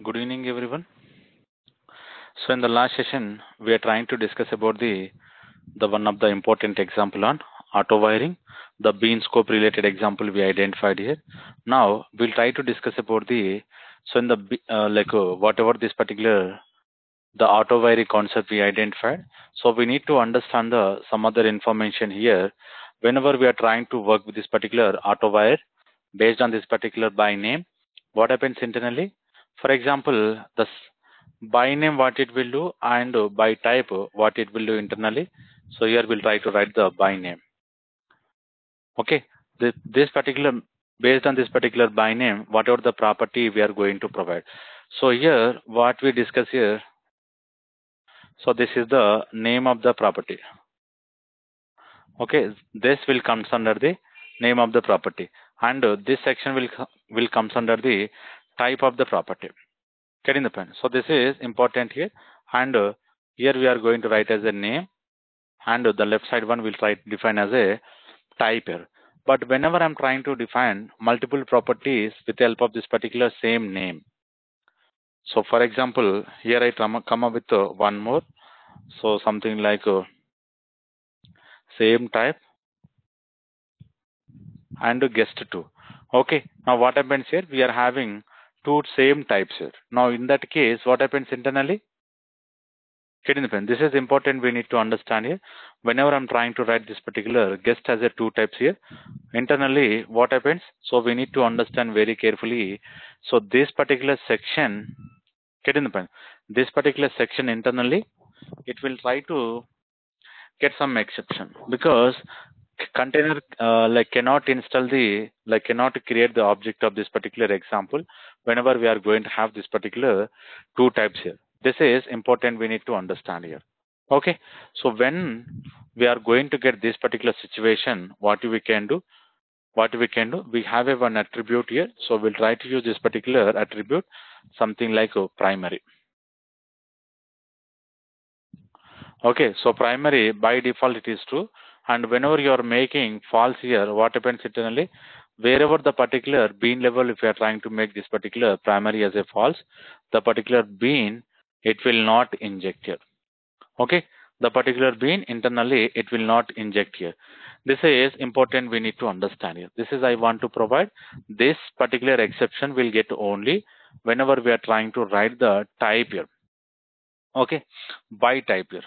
Good evening, everyone. So in the last session, we are trying to discuss about the one of the important example on auto wiring, the bean scope related example we identified here. Now we'll try to discuss about so in the whatever this particular the auto wiring concept we identified. So we need to understand the some other information here. Whenever we are trying to work with this particular auto wire based on this particular by name, what happens internally? For example, the by name what it will do and by type what it will do internally. So here we'll try to write the by name. Okay, this particular based on this particular by name, whatever the property we are going to provide. So here what we discuss here. So this is the name of the property. Okay, this will comes under the name of the property, and this section will comes under the type of the property. Getting the pen. So this is important here, and here we are going to write as a name, and the left side one will try to define as a type here. But whenever I'm trying to define multiple properties with the help of this particular same name, so for example, here I come up with one more, so something like same type and guest 2. Okay, now what happens here? We are having two same types here. Now in that case, what happens internally? Getting the pen. This is important. We need to understand here. Whenever I'm trying to write this particular guest has a two types here, internally what happens? So we need to understand very carefully. So this particular section, getting the pen. This particular section internally, it will try to get some exception because container cannot install cannot create the object of this particular example whenever we are going to have this particular two types here. This is important. We need to understand here. Okay, so when we are going to get this particular situation, what we can do, we have a one attribute here, so we'll try to use this particular attribute, something like primary. Okay, so primary by default it is true, and whenever you are making false here, what happens internally? Wherever the particular bean level, if you are trying to make this particular primary as a false, the particular bean it will not inject here. Okay, the particular bean internally it will not inject here. This is important. We need to understand here. This is I want to provide. This particular exception will get only whenever we are trying to write the type here. Okay, by type here.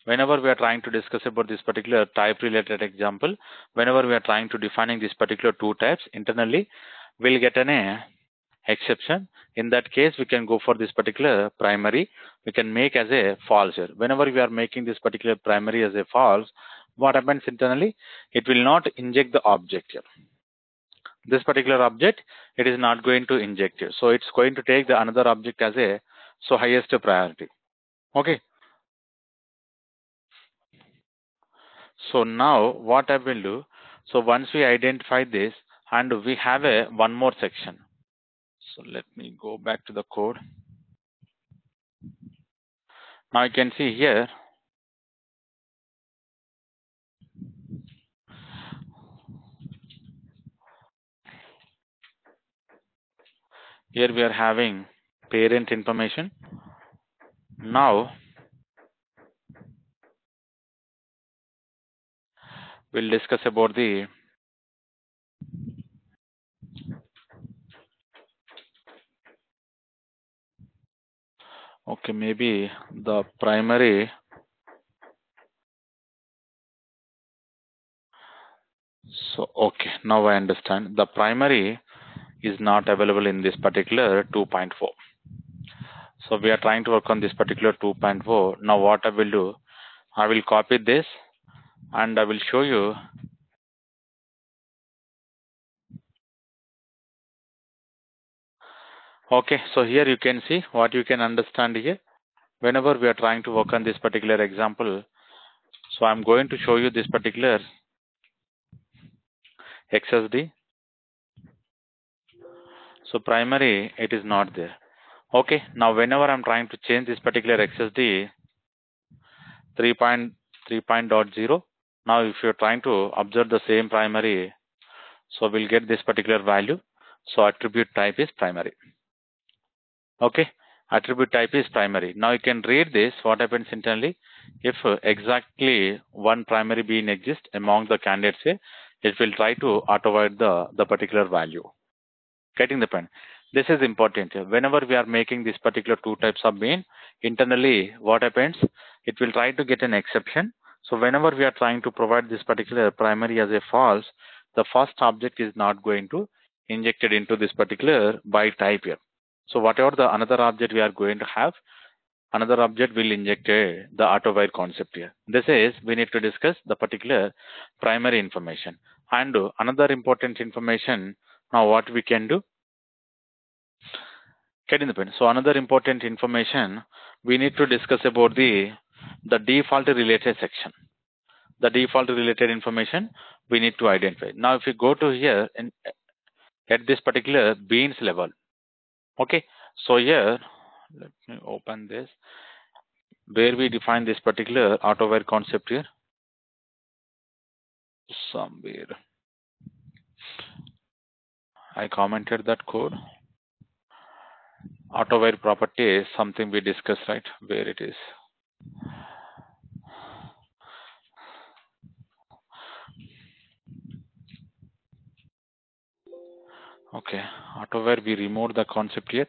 Whenever we are trying to discuss about this particular type related example, whenever we are trying to defining this particular two types internally, we'll get an exception. In that case, we can go for this particular primary. We can make as a false here. Whenever we are making this particular primary as a false, what happens internally? It will not inject the object here. This particular object, it is not going to inject here. So it's going to take the another object as a highest priority. Okay. So now what I will do, so once we identify this, and we have a one more section. So let me go back to the code. Now you can see here, here we are having parent information. Now we'll discuss about the okay, maybe the primary. So okay, now I understand. The primary is not available in this particular 2.4. So we are trying to work on this particular 2.4. Now what I will do, I will copy this and I will show you. Okay, so here you can see what you can understand here. Whenever we are trying to work on this particular example, so I'm going to show you this particular XSD. So primary, it is not there. Okay, now whenever I'm trying to change this particular XSD 3.3.0, now if you're trying to observe the same primary, so we'll get this particular value. So attribute type is primary. Okay, attribute type is primary. Now you can read this. What happens internally? If exactly one primary bean exists among the candidates here, it will try to auto-void the particular value. Getting the point? This is important. Whenever we are making this particular two types of bean, internally what happens? It will try to get an exception. So whenever we are trying to provide this particular primary as a false, the first object is not going to injected into this particular by type here. So whatever the another object we are going to have, another object will inject the auto-void concept here. This is we need to discuss the particular primary information. And another important information, now what we can do, getting the point. So another important information we need to discuss about the default related section. The default related information we need to identify. Now if you go to here and at this particular beans level, okay. So here, let me open this where we define this particular auto-void concept here. Somewhere I commented that code. Auto-void property is something we discussed, right? Where it is. Okay, auto-void we removed the concept here.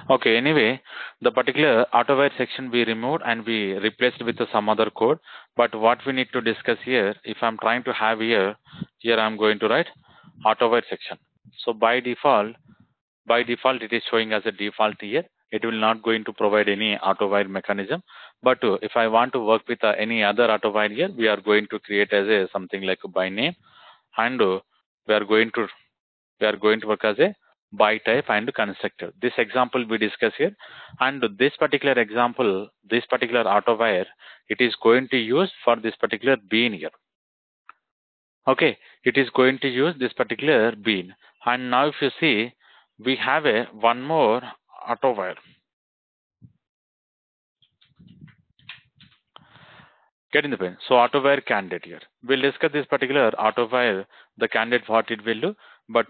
Okay, anyway, the particular auto-void section we removed and we replaced with some other code. But what we need to discuss here, if I'm trying to have here I'm going to write auto-void section. So by default it is showing as a default here. It will not going to provide any auto-void mechanism. But if I want to work with any other auto-void here, we are going to create as a something like a by name, and we are going to work as a by type and constructor. This example we discuss here, and this particular example, this particular auto-void, it is going to use for this particular bean here. Okay, it is going to use this particular bean. And now if you see, we have one more auto-void. Getting the point. So auto-void candidate here. We'll discuss this particular auto-void, the candidate what it will do. But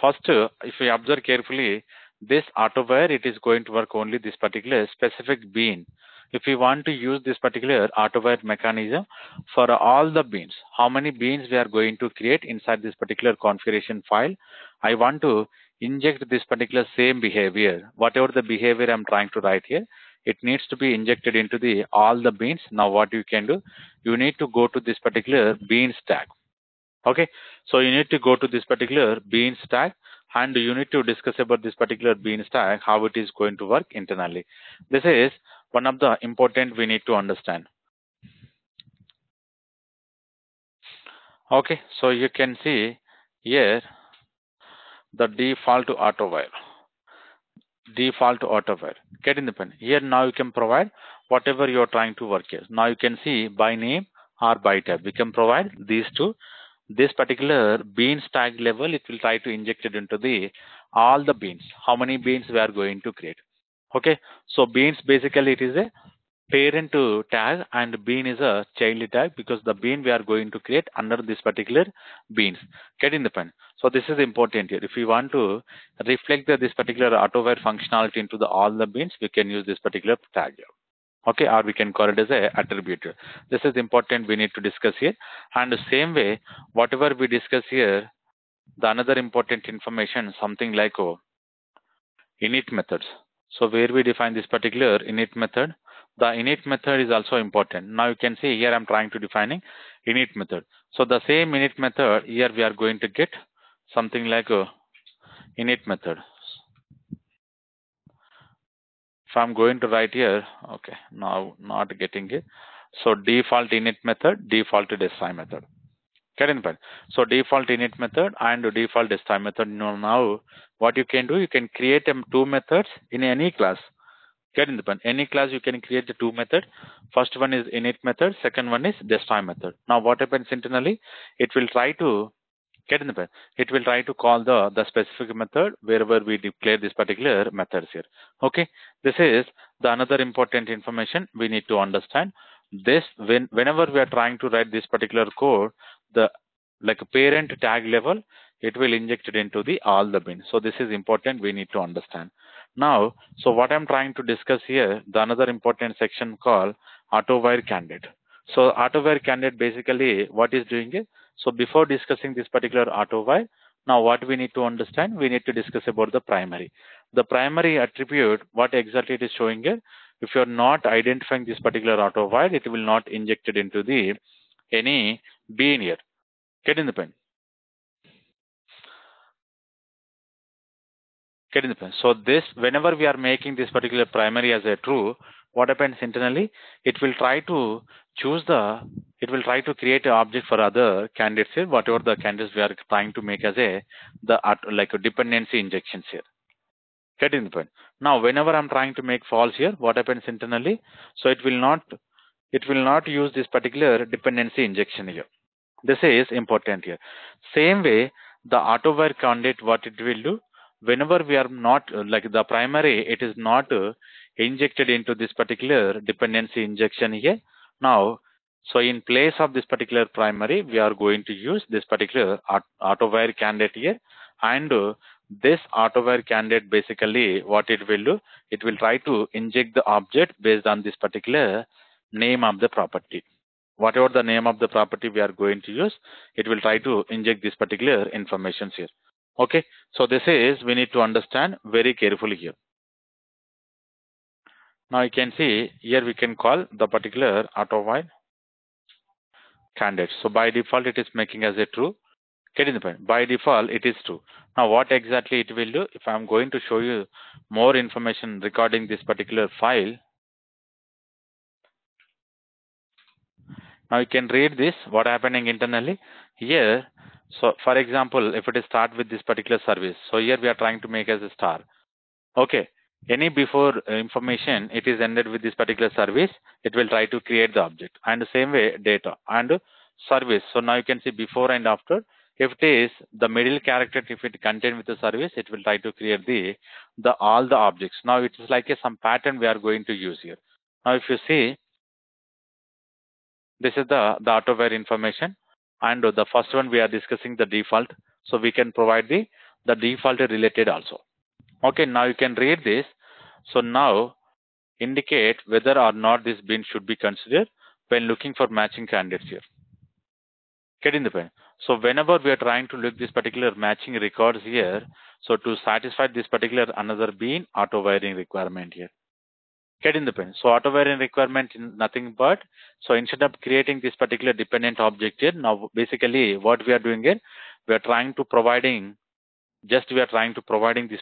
first, if we observe carefully, this auto-void, it is going to work only this particular specific bean. If we want to use this particular auto-void mechanism for all the beans, how many beans we are going to create inside this particular configuration file, I want to inject this particular same behavior. Whatever the behavior I'm trying to write here, it needs to be injected into all the beans. Now what you can do, you need to go to this particular beans tag. Okay, so you need to go to this particular beans tag, and you need to discuss about this particular beans tag, how it is going to work internally. This is one of the important we need to understand. Okay, so you can see here the default auto-void. Getting the pen here. Now you can provide whatever you're trying to work here. Now you can see by name or by type, we can provide these two. This particular beans tag level, it will try to inject it into all the beans, how many beans we are going to create. Okay, so beans basically it is a parent to tag, and bean is a child tag, because the bean we are going to create under this particular beans. Getting the pen. So this is important here. If we want to reflect this particular auto-void functionality into all the beans, we can use this particular tag here. Okay, or we can call it as a attribute. This is important we need to discuss here. And the same way, whatever we discuss here, the another important information, something like init methods. So where we define this particular init method, the init method is also important. Now you can see here I'm trying to defining init method. So the same init method here we are going to get something like init method. If I'm going to write here, okay, now not getting it. So default init method, default destroy method. Getting the point. So default init method and default destroy method. Now what you can do, you can create two methods in any class. Getting the point. Any class you can create the two methods. First one is init method, second one is destroy method. Now what happens internally, it will try to get in the point. It will try to call the specific method wherever we declare this particular methods here. Okay, this is the another important information we need to understand. this whenever we are trying to write this particular code, the like parent tag level, it will inject it into the all the bin. So this is important, we need to understand. Now, so what I'm trying to discuss here, the another important section called auto-wire candidate. So auto-wire candidate basically what is doing it? So before discussing this particular auto-wire, now what we need to understand, we need to discuss about the primary. The primary attribute, what exactly it is showing here, if you're not identifying this particular auto-wire, it will not inject it into the any bean here. Get in the pen. Get in the pen. So this, whenever we are making this particular primary as a true, what happens internally? It will try to choose the, it will try to create an object for other candidates here, whatever the candidates we are trying to make as a, like a dependency injections here. Get in the pen. Now, whenever I'm trying to make false here, what happens internally? So it will not use this particular dependency injection here. This is important here. Same way, the auto-wire candidate, what it will do, whenever we are not, like the primary, it is not injected into this particular dependency injection here. Now, so in place of this particular primary, we are going to use this particular auto-wire candidate here. And this auto-wire candidate, basically, what it will do, it will try to inject the object based on this particular name of the property. Whatever the name of the property we are going to use, it will try to inject this particular information here. Okay, so this is, we need to understand very carefully here. Now you can see here we can call the particular auto-wire candidate. So by default it is making as a true. Get in the point. By default it is true. Now what exactly it will do? If I'm going to show you more information regarding this particular file, now you can read this, what happening internally here. So for example, if it is start with this particular service, so here we are trying to make as a star. Okay, any before information, it is ended with this particular service, it will try to create the object. And the same way data and service. So now you can see before and after. If it is the middle character, if it contained with the service, it will try to create the all the objects. Now it is like some pattern we are going to use here. Now if you see, this is the auto-wire information, and the first one we are discussing the default. So we can provide the default related also. Okay, now you can read this. So now indicate whether or not this bin should be considered when looking for matching candidates here. Get in the pen. So whenever we are trying to look this particular matching records here, so to satisfy this particular another bin auto-wiring requirement here. Get in the pen. So auto-wiring requirement is nothing but, so instead of creating this particular dependent object here, now basically what we are doing here, we are trying to providing this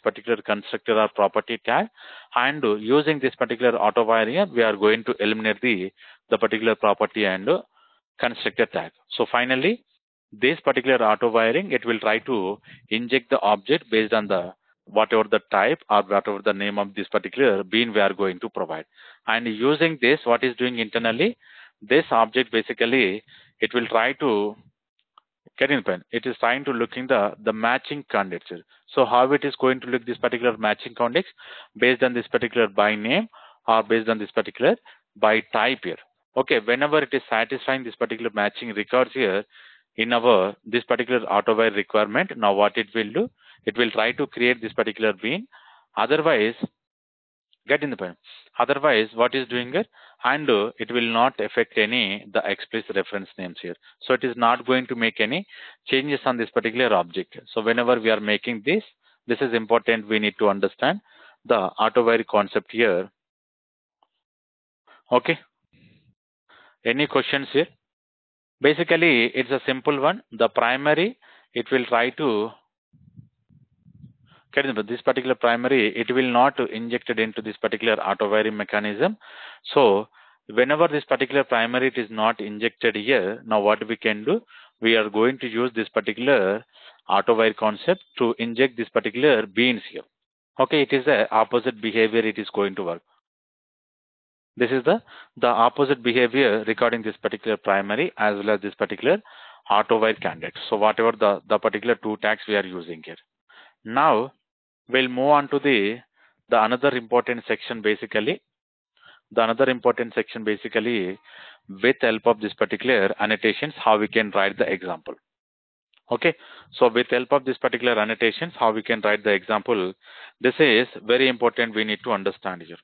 particular constructor or property tag, and using this particular auto-wire here, we are going to eliminate the particular property and constructor tag. So finally, this particular auto-wiring, it will try to inject the object based on the whatever the type or whatever the name of this particular bean we are going to provide. And using this, what is doing internally, this object basically, it will try to get in pen. It is trying to looking the matching candidates here. So how it is going to look this particular matching candidates based on this particular by name or based on this particular by type here. Okay, whenever it is satisfying this particular matching records here in our this particular auto-wire requirement, now what it will do, it will try to create this particular bean. Otherwise, get in the pen. Otherwise, what is doing it, and it will not affect any the explicit reference names here. So it is not going to make any changes on this particular object. So whenever we are making this is important. We need to understand the auto-wire concept here. Okay. Any questions here? Basically, it's a simple one. The primary, it will try to get into this particular primary, it will not inject it into this particular auto-wiring mechanism. So whenever this particular primary it is not injected here, now what we can do, we are going to use this particular auto-wire concept to inject this particular beans here. Okay, it is the opposite behavior it is going to work. This is the opposite behavior regarding this particular primary as well as this particular auto-wire candidate. So whatever the particular two tags we are using here. Now we'll move on to the another important section basically. the another important section basically with help of this particular annotations, how we can write the example. Okay, so with help of this particular annotations, how we can write the example, this is very important, we need to understand here.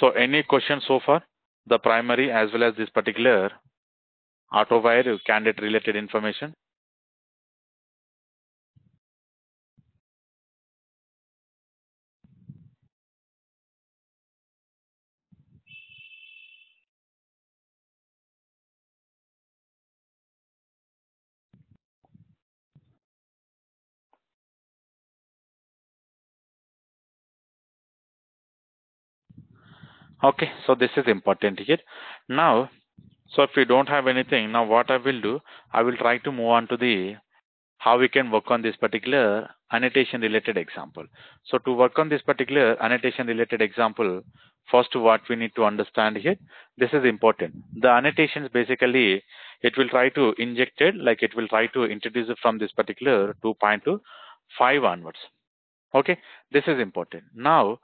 So any question so far? The primary as well as this particular auto-wire candidate related information. Okay, so this is important here. Now, so if we don't have anything, now what I will do, I will try to move on to the how we can work on this particular annotation related example. So to work on this particular annotation related example, first what we need to understand here, this is important. The annotations basically, it will try to inject it, like it will try to introduce it from this particular 2.5 onwards. Okay, this is important. Now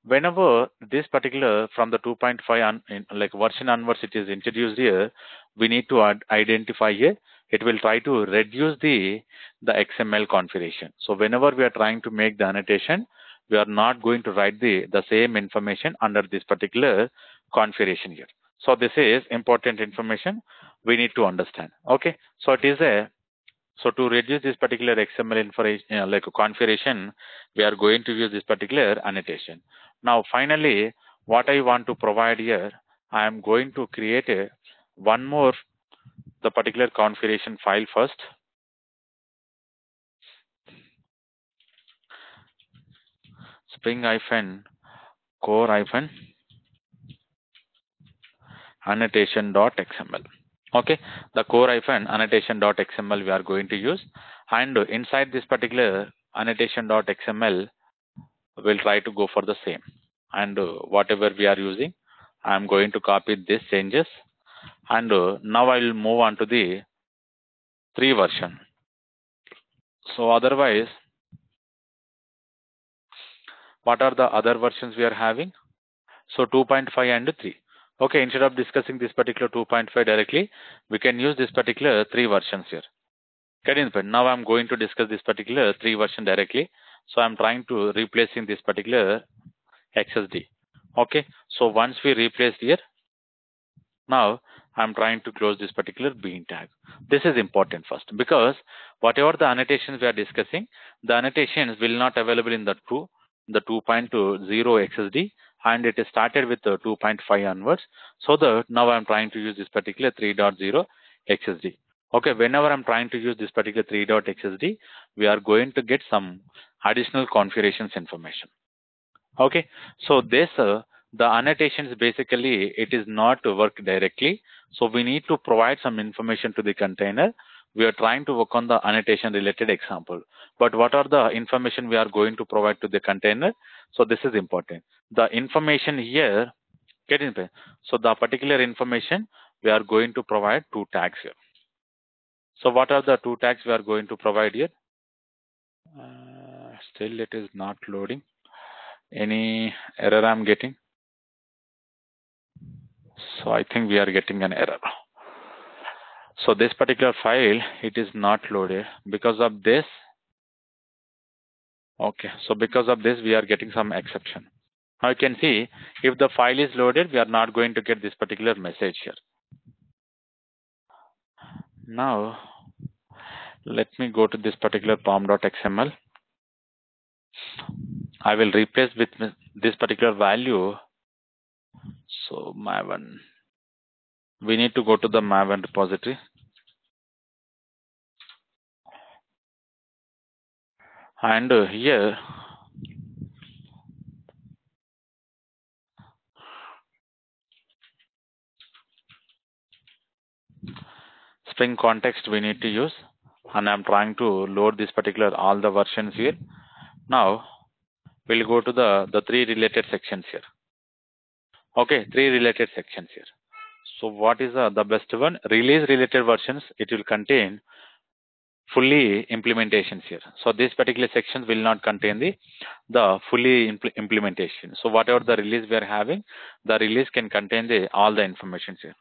whenever this particular from the 2.5 like version onwards it is introduced here, we need to identify here, it will try to reduce the XML configuration. So whenever we are trying to make the annotation, we are not going to write the same information under this particular configuration here. So this is important information we need to understand. Okay, so it is a, so to reduce this particular XML information, like a configuration, we are going to use this particular annotation. Now, finally, what I want to provide here, I am going to create one more, the particular configuration file first. Spring core annotation.xml. Okay, the core annotation.xml we are going to use, and inside this particular annotation.xml, we'll try to go for the same, and whatever we are using, I'm going to copy these changes, and now I'll move on to the 3 version. So otherwise, what are the other versions we are having? So 2.5 and 3. Okay, instead of discussing this particular 2.5 directly, we can use this particular 3 versions here. Now I'm going to discuss this particular 3 version directly. So I'm trying to replacing this particular XSD. Okay, so once we replace here, now I'm trying to close this particular bean tag. This is important first, because whatever the annotations we are discussing, the annotations will not available in the 2.0 XSD, and it is started with the 2.5 onwards. So that now I'm trying to use this particular 3.0 XSD. Okay, whenever I'm trying to use this particular 3.xsd, we are going to get some additional configurations information. Okay, so this the annotations basically it is not to work directly, so we need to provide some information to the container. We are trying to work on the annotation related example, but what are the information we are going to provide to the container? So this is important. The information here, so the particular information we are going to provide 2 tags here. So what are the 2 tags we are going to provide here? Still it is not loading. Any error I'm getting? So I think we are getting an error. So this particular file, it is not loaded because of this. Okay, so because of this, we are getting some exception. Now you can see, if the file is loaded, we are not going to get this particular message here. Now, let me go to this particular pom.xml. I will replace with this particular value. So Maven, we need to go to the Maven repository. And here, Spring context we need to use, and I'm trying to load this particular all the versions here. Now we'll go to the 3 related sections here. Okay, 3 related sections here. So what is the best one? Release related versions, it will contain fully implementations here. So this particular sections will not contain the fully implementation. So whatever the release we are having, the release can contain all the information here.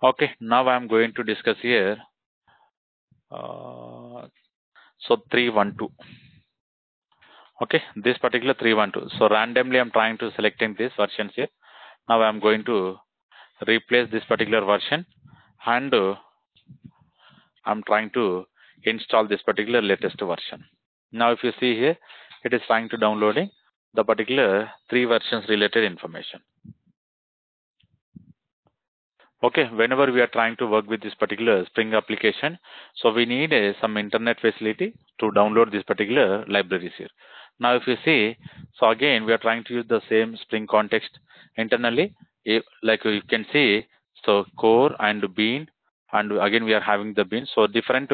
Okay, now I'm going to discuss here. So 312. Okay, this particular 312. So randomly I'm trying to selecting these versions here. Now I'm going to replace this particular version, and I'm trying to install this particular latest version. Now if you see here, it is trying to downloading the particular 3 versions related information. Okay, whenever we are trying to work with this particular Spring application, so we need some internet facility to download this particular libraries here. Now if you see, so again we are trying to use the same Spring context internally. Like you can see, so core and bean, and again we are having the bean. So different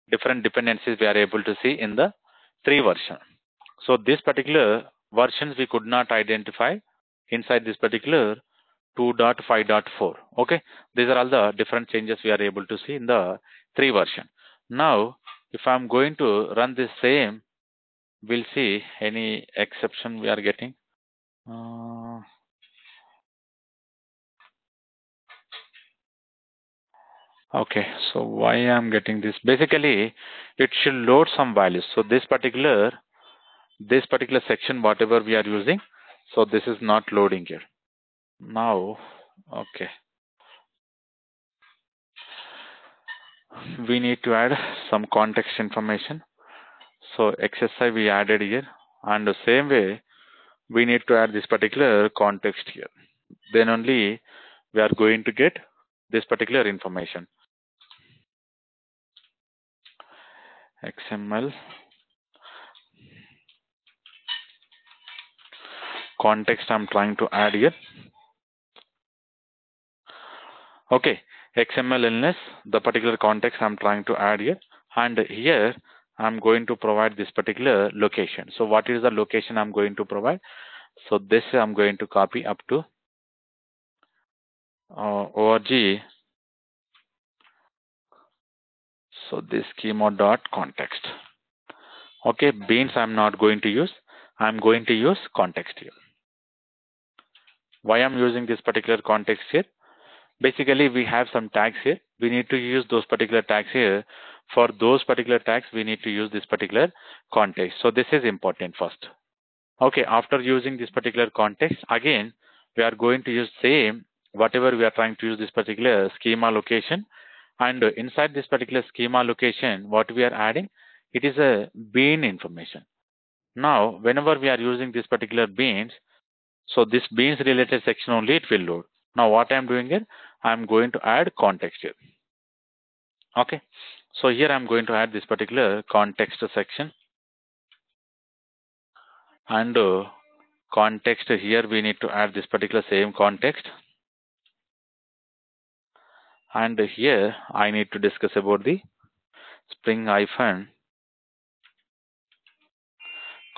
dependencies we are able to see in the 3 version. So this particular versions we could not identify inside this particular 2.5.4. Okay, these are all the different changes we are able to see in the 3 version. Now if I'm going to run this same, we'll see any exception we are getting. Okay, so why I'm getting this? Basically, it should load some values. So this particular section, whatever we are using, so this is not loading here. Now, okay, we need to add some context information. So XSI we added here, and the same way we need to add this particular context here. Then only we are going to get this particular information. XML context I'm trying to add here. Okay, XML illness, the particular context I'm trying to add here, and here I'm going to provide this particular location. So what is the location I'm going to provide? So this I'm going to copy up to org. So this schema dot context. Okay, beans I'm not going to use. I'm going to use context here. Why I'm using this particular context here? Basically, we have some tags here. We need to use those particular tags here. For those particular tags, we need to use this particular context. So this is important first. Okay, after using this particular context, again, we are going to use same, whatever we are trying to use this particular schema location. And inside this particular schema location, what we are adding, it is a bean information. Now, whenever we are using this particular beans, so this beans related section only it will load. Now what I'm doing here, I'm going to add context here. Okay, so here I'm going to add this particular context section, and context here we need to add this particular same context, and here I need to discuss about the Spring hyphen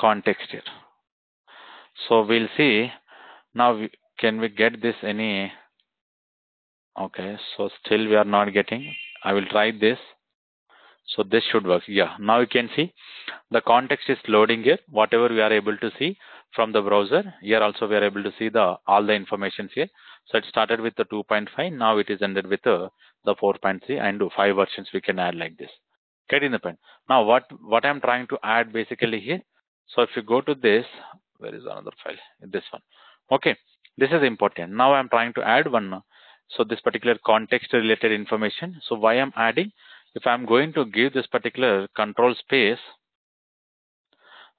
context here. So we'll see now. Can we get this any? Okay, so still we are not getting. I will try this. So this should work. Yeah, now you can see the context is loading here. Whatever we are able to see from the browser, here also we are able to see all the information here. So it started with the 2.5. Now it is ended with the 4.3, and 5 versions we can add like this. Get in the pen. Now what I'm trying to add basically here. So if you go to this, where is another file? This one. Okay, this is important. Now I'm trying to add one. So this particular context related information. So why I'm adding? If I'm going to give this particular control space,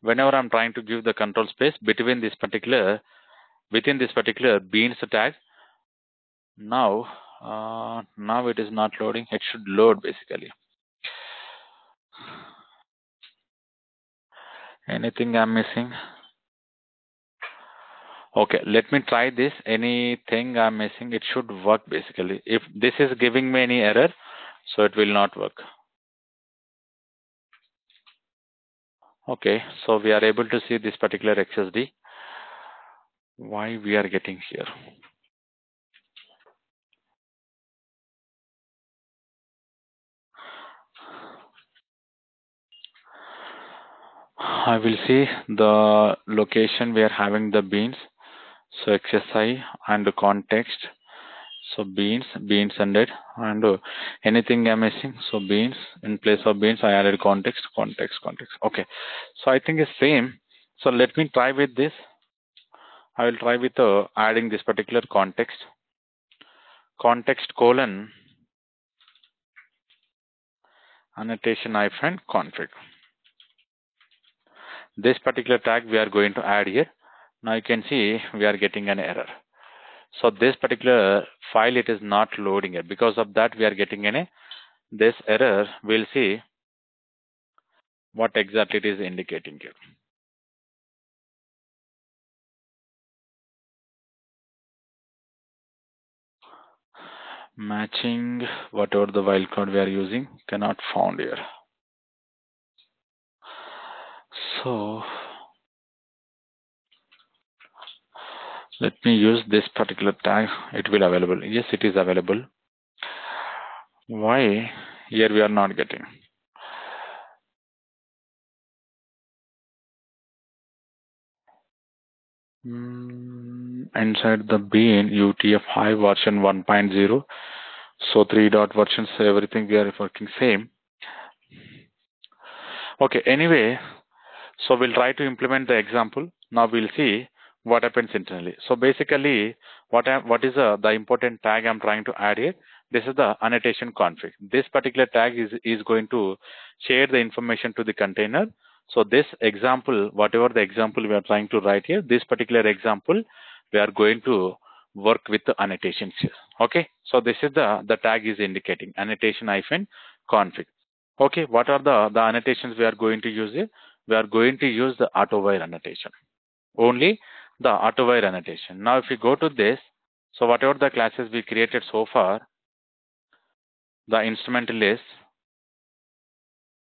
whenever I'm trying to give the control space within this particular beans tag, now it is not loading. It should load basically. Anything I'm missing? Okay, let me try this. Anything I'm missing, it should work basically. If this is giving me any error, so it will not work. Okay, so we are able to see this particular XSD. Why we are getting here? I will see the location we are having the beans. So XSI and the context. So beans ended, and anything I'm missing. So beans, in place of beans, I added context. Okay. So I think it's same. So let me try with this. I will try with adding this particular context. Context colon annotation hyphen config. This particular tag we are going to add here. Now you can see we are getting an error. So this particular file, it is not loading it. Because of that, we are getting this error. We'll see what exactly it is indicating here. Matching whatever the wildcard we are using cannot found here. So let me use this particular tag. It will available. Yes, it is available. Why here we are not getting? Inside the bean UTF-5 version 1.0. So 3 dot versions, everything we are working same. Okay, anyway, so we'll try to implement the example. Now we'll see what happens internally. So basically, what is the important tag I'm trying to add here? This is the annotation config. This particular tag is going to share the information to the container. So this example, whatever the example we are trying to write here, this particular example, we are going to work with the annotations here. Okay, so this is the tag is indicating annotation hyphen config. Okay, what are the annotations we are going to use here? We are going to use the auto-wire annotation. Only the auto-wire annotation. Now, if you go to this, so whatever the classes we created so far, the instrument list,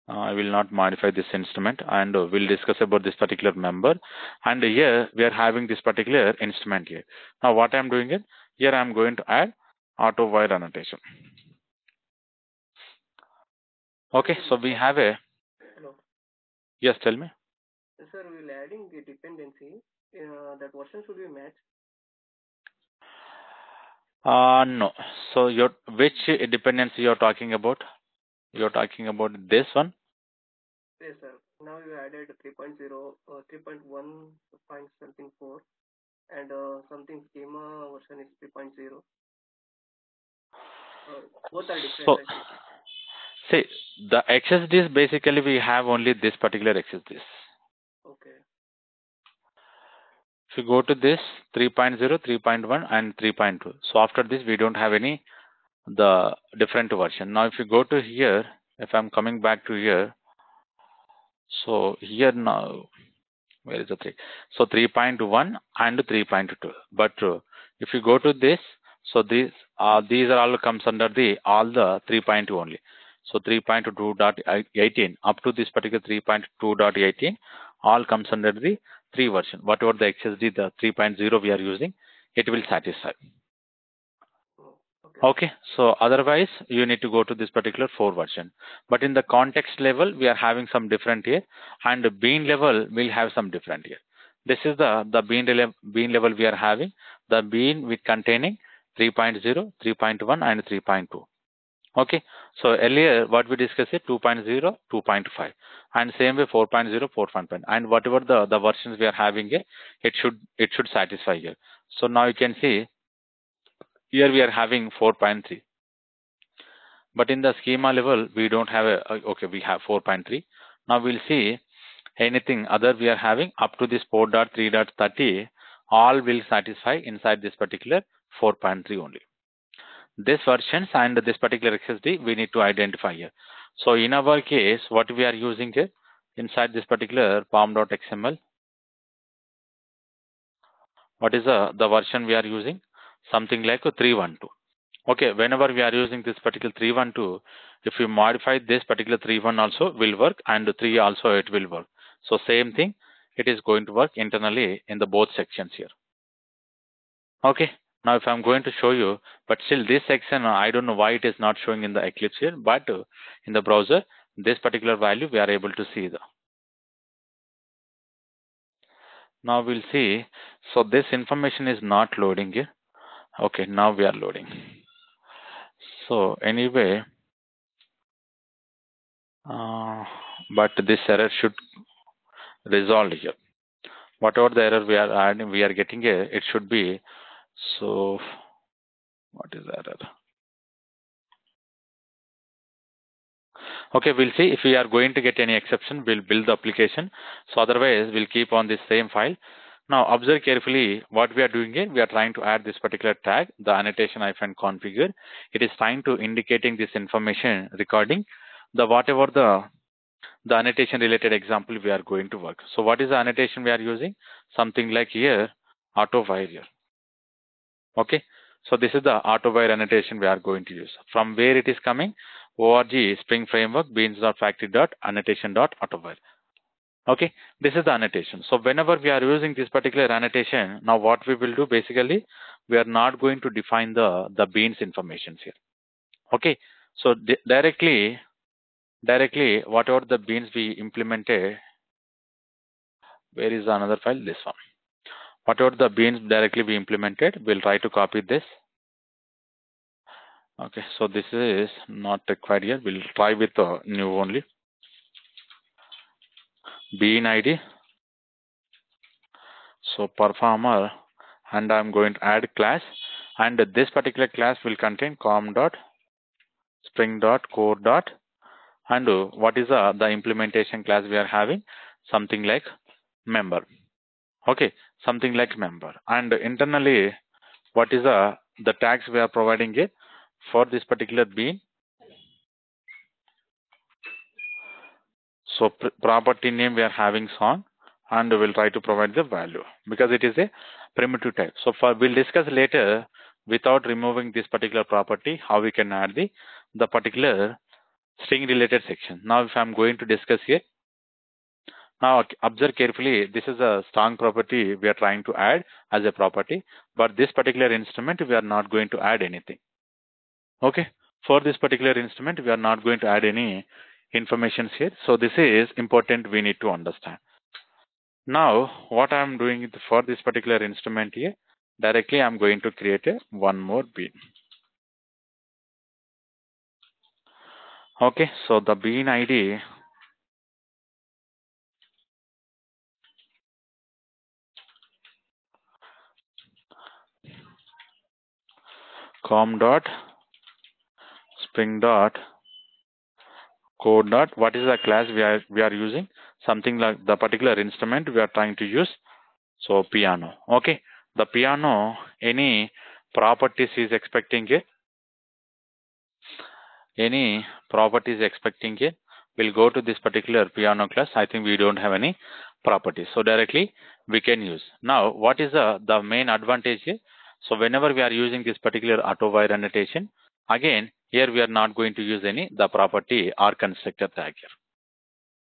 I will not modify this instrument, and we'll discuss about this particular member. And here we are having this particular instrument here. Now, what I'm doing is here I'm going to add auto-wire annotation. Okay, so we have a. Hello. Yes, tell me. Sir, we'll adding the dependency. That version should be matched. No. So which dependency you're talking about? You're talking about this one? Yes, sir. Now you added 3.0, 3.1 point something 4, and something schema version is 3.0. Both are different. So, see, the XSDs basically we have only this particular XSDs. Okay. If you go to this 3.0, 3.1, and 3.2. So after this, we don't have any the different version. Now, if you go to here, if I'm coming back to here, so here now, where is the 3? So 3.1 and 3.2. But if you go to this, so these are all comes under all the 3.2 only. So 3.2.18 up to this particular 3.2.18 all comes under the 3 version. Whatever the XSD, the 3.0 we are using, it will satisfy. Okay, so otherwise you need to go to this particular 4 version. But in the context level, we are having some different here, and the bean level will have some different here. This is the bean level we are having, the bean with containing 3.0, 3.1, and 3.2. Okay, so earlier what we discussed is 2.0, 2.5, and same way 4.0, 4.1, and whatever the versions we are having here, it should satisfy here. So now you can see here we are having 4.3. But in the schema level, we don't have okay, we have 4.3. Now we'll see anything other we are having up to this 4.3.30, all will satisfy inside this particular 4.3 only. This versions and this particular XSD we need to identify here. So in our case, what we are using here inside this particular pom.xml, what is the version we are using? Something like a 312. Okay, whenever we are using this particular 312, if you modify this particular 31 also will work, and 3 also it will work. So same thing, it is going to work internally in the both sections here. Okay, now if I'm going to show you, but still this section, I don't know why it is not showing in the Eclipse here, but in the browser, this particular value we are able to see. Now we'll see. So this information is not loading here. Okay, now we are loading. So anyway, but this error should resolve here. Whatever the error we are getting here, it should be. So what is the error? Okay, we'll see if we are going to get any exception, we'll build the application. So otherwise, we'll keep on this same file. Now observe carefully what we are doing here. We are trying to add this particular tag, the annotation -configure. It is trying to indicating this information regarding the whatever the annotation related example we are going to work. So what is the annotation we are using? Something like here, auto wire here. Okay. So this is the auto wire annotation we are going to use. From where it is coming? org Spring Framework beans.factory.annotation.autowire. Okay, this is the annotation. So whenever we are using this particular annotation, now what we will do basically, we are not going to define the beans information here. Okay, so directly whatever the beans we implemented, where is another file? This one. Whatever the beans directly we implemented, we'll try to copy this. Okay, so this is not required here. We'll try with new only. Bean ID. So performer, and I'm going to add class, and this particular class will contain com.spring.core. And what is the implementation class we are having? Something like member. Okay, something like member. And internally, what is the tags we are providing it for this particular bean? So property name we are having song, and we'll try to provide the value because it is a primitive type. So we'll discuss later without removing this particular property how we can add the particular string related section. Now if I'm going to discuss here, now observe carefully, this is a strong property we are trying to add as a property, but this particular instrument we are not going to add anything. Okay, for this particular instrument we are not going to add any information here. So this is important, we need to understand. Now what I'm doing for this particular instrument here, directly I'm going to create one more bean. Okay, so the bean ID com.spring.core. What is the class we are using? Something like the particular instrument we are trying to use. So piano. Okay, the piano, any properties is expecting it. Any properties expecting it. We'll go to this particular piano class. I think we don't have any properties, so directly we can use. Now what is the main advantage here? So whenever we are using this particular auto wire annotation, again here we are not going to use any the property or constructor tag here.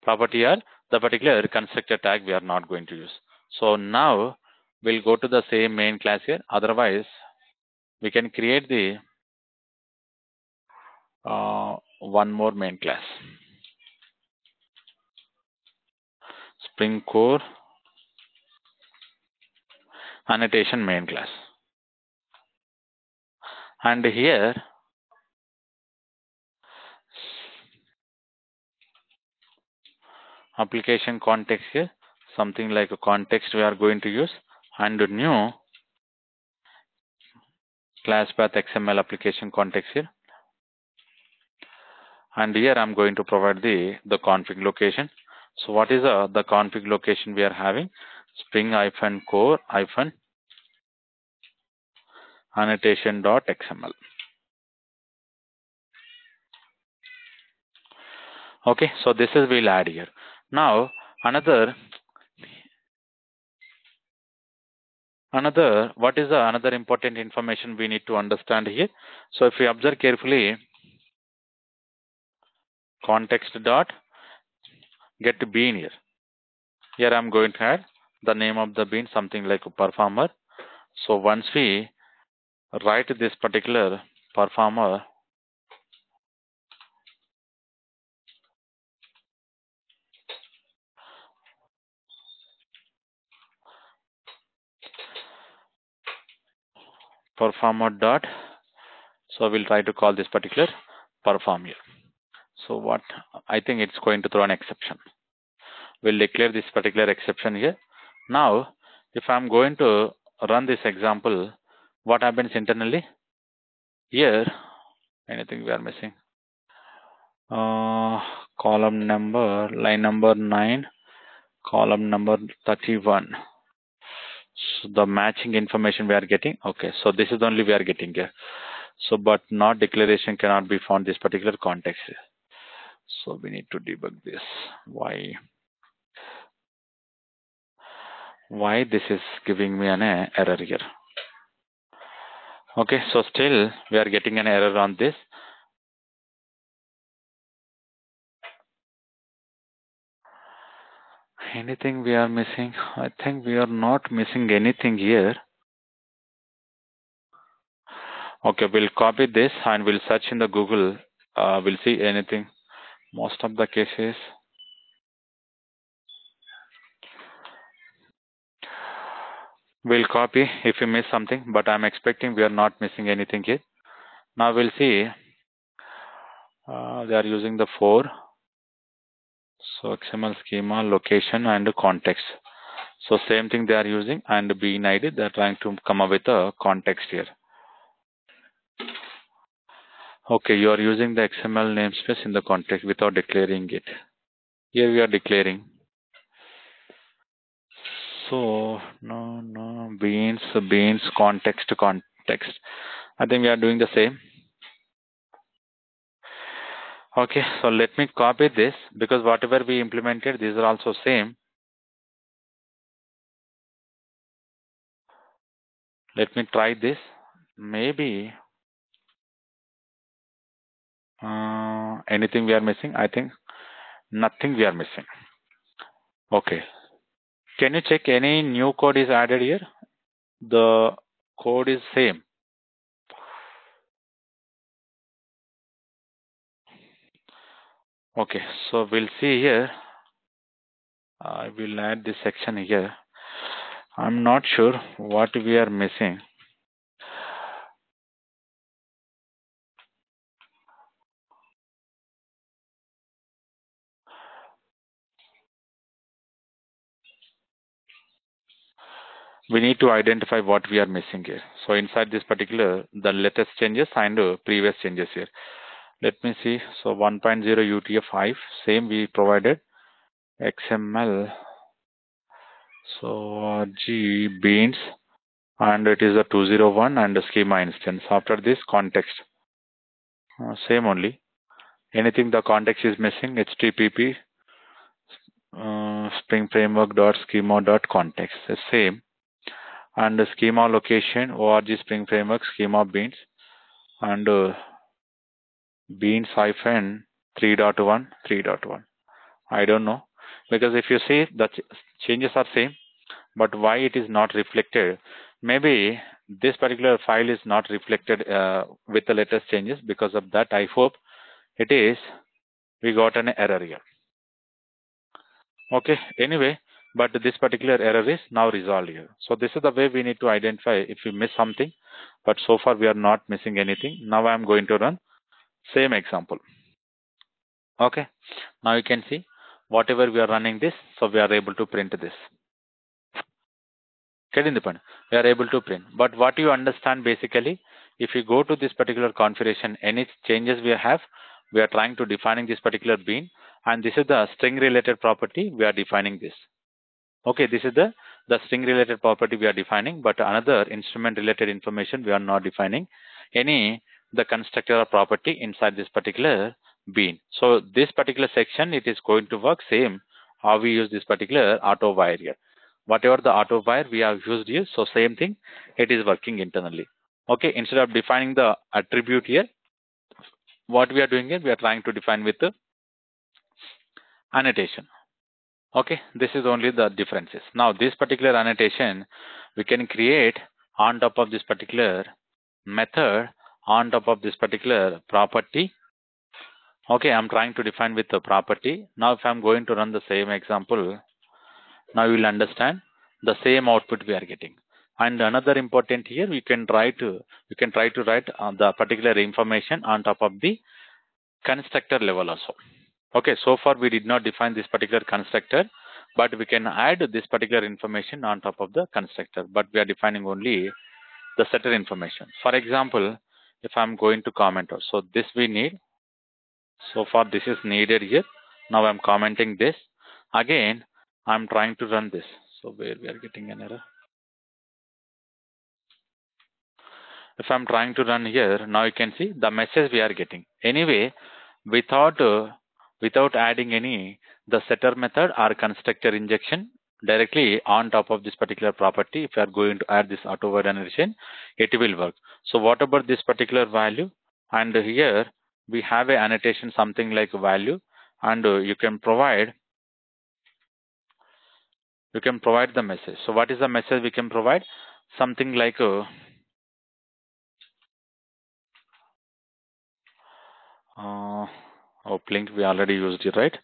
Property or the particular constructor tag we are not going to use. So now we'll go to the same main class here. Otherwise we can create the one more main class, Spring Core annotation main class. And here application context here, something like a context we are going to use, and new class path XML application context here. And here I'm going to provide the config location. So what is the config location we are having? Spring-core annotation.xml. Okay, so this is we'll add here. Now another what is another important information we need to understand here? So if we observe carefully, context dot get bean here. Here I'm going to add the name of the bean, something like a performer. So once we write this particular performer, performer dot. So we'll try to call this particular perform here. So what I think it's going to throw an exception. We'll declare this particular exception here. Now, if I'm going to run this example, what happens internally? Here, anything we are missing? Column number, line number 9, column number 31. So the matching information we are getting. Okay, so this is only we are getting here. So, but not declaration cannot be found this particular context here. So we need to debug this. Why this is giving me an error here? Okay, so still we are getting an error on this. Anything we are missing? I think we are not missing anything here. Okay, we'll copy this and we'll search in the Google. We'll see anything. Most of the cases. We'll copy if we miss something, but I'm expecting we are not missing anything here. Now we'll see. They are using the 4. So XML schema, location, and context. So same thing they are using, and bean ID, they are trying to come up with a context here. Okay, you are using the XML namespace in the context without declaring it. Here we are declaring. So no beans context. I think we are doing the same. Okay, so let me copy this because whatever we implemented, these are also same. Let me try this. Maybe anything we are missing? I think nothing we are missing. Okay. Can you check any new code is added here? The code is same. Okay, so we'll see here. I will add this section here. I'm not sure what we are missing. We need to identify what we are missing here. So inside this particular, the latest changes and previous changes here. Let me see. So 1.0 UTF-5, same we provided. XML. So G beans, and it is a 201 and a schema instance. After this context, same only. Anything the context is missing, HTTP Spring Framework dot schema dot context, the same. And the schema location, org Spring Framework schema beans, and beans hyphen 3.1 3.1. I don't know, because if you see the changes are same, but why it is not reflected? Maybe this particular file is not reflected with the latest changes. Because of that, I hope it is. We got an error here. Okay, anyway, but this particular error is now resolved here. So this is the way we need to identify if we miss something, but so far we are not missing anything. Now I'm going to run same example. Okay, now you can see whatever we are running this, so we are able to print this. Get in the point. We are able to print. But what you understand basically, if you go to this particular configuration, any changes we have, we are trying to defining this particular bean, and this is the string related property, we are defining this. Okay, this is the string related property we are defining, but another instrument related information we are not defining any the constructor or property inside this particular bean. So this particular section, it is going to work same how we use this particular auto wire here. Whatever the auto wire we have used here, so same thing, it is working internally. Okay, instead of defining the attribute here, what we are doing here, we are trying to define with the annotation. Okay, this is only the differences. Now this particular annotation we can create on top of this particular method, on top of this particular property. Okay, I'm trying to define with the property. Now if I'm going to run the same example, now you will understand the same output we are getting. And another important here, you can try to write the particular information on top of the constructor level also. Okay, so far we did not define this particular constructor, but we can add this particular information on top of the constructor, but we are defining only the setter information. For example, if I'm going to comment out, so this we need, so far this is needed here. Now I'm commenting this. Again, I'm trying to run this. So where we are getting an error. If I'm trying to run here, now you can see the message we are getting. Anyway, without adding any the setter method or constructor injection directly on top of this particular property, if you are going to add this auto word annotation, it will work. So what about this particular value? And here we have a annotation something like value, and you can provide the message. So what is the message we can provide? Something like link we already used it, right?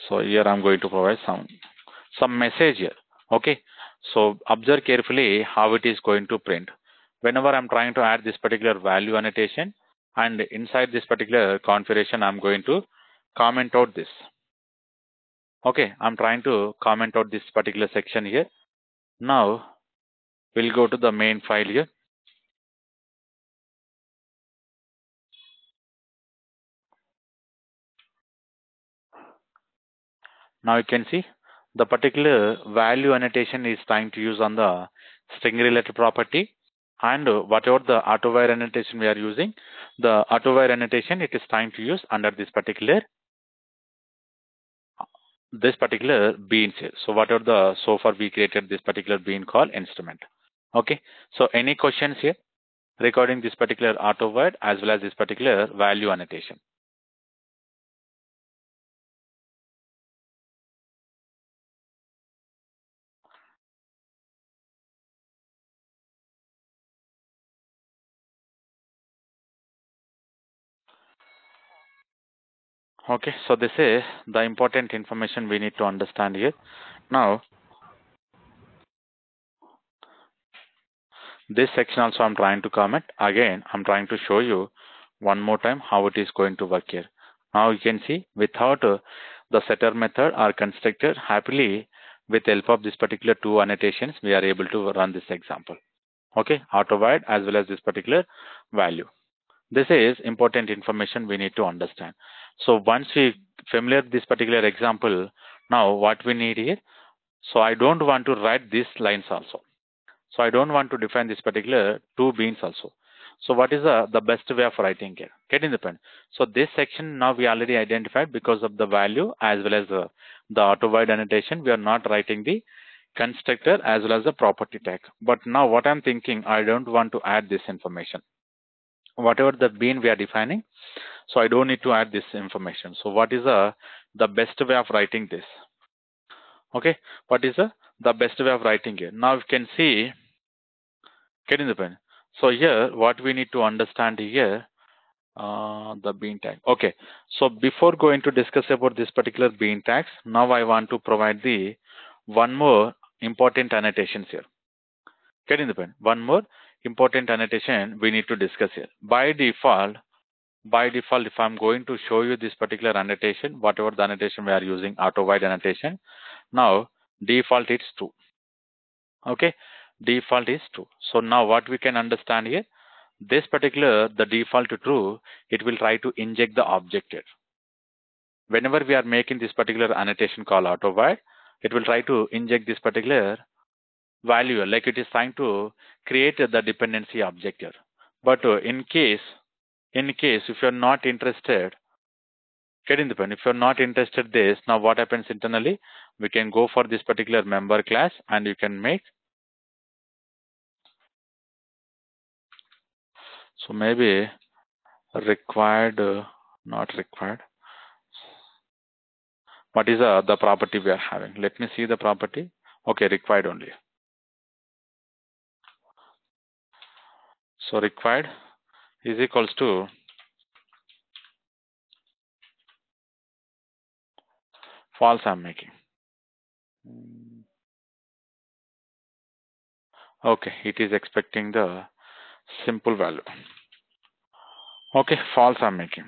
So here I'm going to provide some message here. Okay, so observe carefully how it is going to print. Whenever I'm trying to add this particular value annotation, and inside this particular configuration, I'm going to comment out this. Okay, I'm trying to comment out this particular section here. Now we'll go to the main file here. Now you can see the particular value annotation is trying to use on the string related property, and whatever the auto-wire annotation we are using, the auto-wire annotation it is trying to use under this particular beans here. So whatever so far we created this particular bean called instrument. Okay. So any questions here regarding this particular auto-wire as well as this particular value annotation? Okay, so this is the important information we need to understand here. Now, this section also I'm trying to comment. Again, I'm trying to show you one more time how it is going to work here. Now you can see without the setter method or constructor, happily with help of this particular two annotations, we are able to run this example. Okay, auto-wide as well as this particular value. This is important information we need to understand. So once we familiar with this particular example, now what we need here, so I don't want to write these lines also. So I don't want to define this particular two beans also. So what is the best way of writing here? Getting the pen. So this section now we already identified because of the value as well as the auto-wide annotation. We are not writing the constructor as well as the property tag. But now what I'm thinking, I don't want to add this information. Whatever the bean we are defining, so I don't need to add this information. So what is the best way of writing this? Okay, what is the best way of writing it? Now you can see, getting the pen. So here, what we need to understand here, the bean tag. Okay, so before going to discuss about this particular bean tags, now I want to provide the one more important annotations here. Getting the pen. One more important annotation we need to discuss here. By default, if I'm going to show you this particular annotation, whatever the annotation we are using, auto-wide annotation, now default it's true. Okay, default is true. So now what we can understand here, this particular the default to true, it will try to inject the object here. Whenever we are making this particular annotation called auto-wide, it will try to inject this particular value, like it is trying to create the dependency object here. But in case if you're not interested, getting the pen, if you're not interested this, now what happens internally, we can go for this particular member class and you can make, so maybe required, not required. What is the property we are having? Let me see the property. Okay, required only. So required is equals to false I'm making. Okay, it is expecting the simple value. Okay, false I'm making.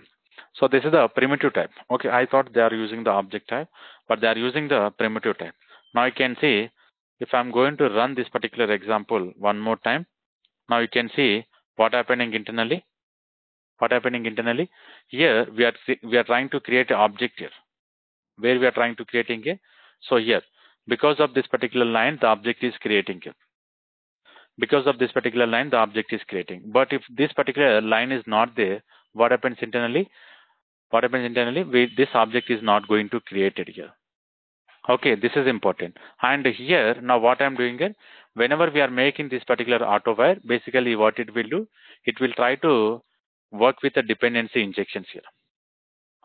So this is the primitive type. Okay, I thought they are using the object type, but they are using the primitive type. Now you can see, if I'm going to run this particular example one more time, now you can see what happening internally. What happening internally? Here we are trying to create an object here. Where we are trying to creating a, so here, because of this particular line, the object is creating here. Because of this particular line, the object is creating. But if this particular line is not there, what happens internally? What happens internally? This object is not going to create it here. Okay, this is important. And here, now what I'm doing here, whenever we are making this particular auto wire, basically what it will do, it will try to work with the dependency injections here.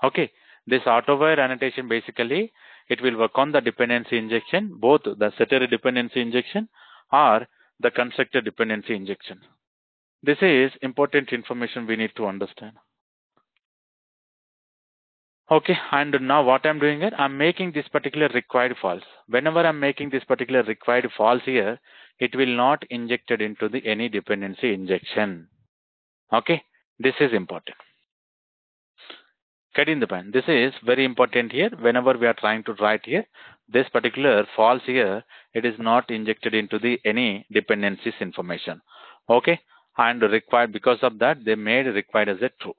Okay, this auto wire annotation, basically it will work on the dependency injection, both the setter dependency injection or the constructor dependency injection. This is important information we need to understand. Okay, and now what I'm doing here, I'm making this particular required false. Whenever I'm making this particular required false here, it will not injected into the any dependency injection. Okay, this is important. Getting the point. This is very important here. Whenever we are trying to write here, this particular false here, it is not injected into the any dependencies information. Okay, and required, because of that they made required as a true.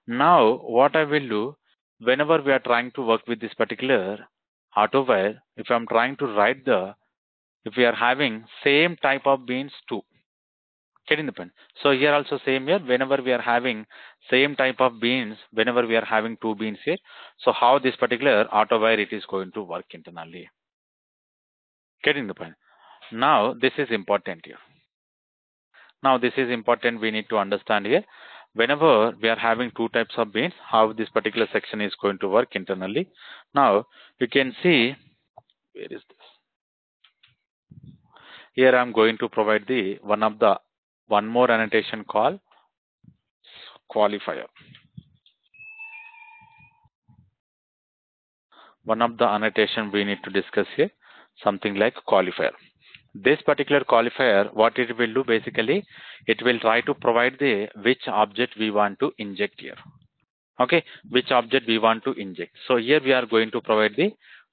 Now what I will do, whenever we are trying to work with this particular auto wire, if I'm trying to write the, if we are having same type of beans too, getting the point. So here also same here, whenever we are having same type of beans, whenever we are having two beans here, so how this particular auto wire it is going to work internally. Getting the point. Now this is important here. Now this is important, we need to understand here. Whenever we are having two types of beans, how this particular section is going to work internally. Now you can see, where is this? Here I'm going to provide the one more annotation called qualifier. One of the annotation we need to discuss here, something like qualifier. This particular qualifier, what it will do, basically it will try to provide the which object we want to inject here. Okay, which object we want to inject. So here we are going to provide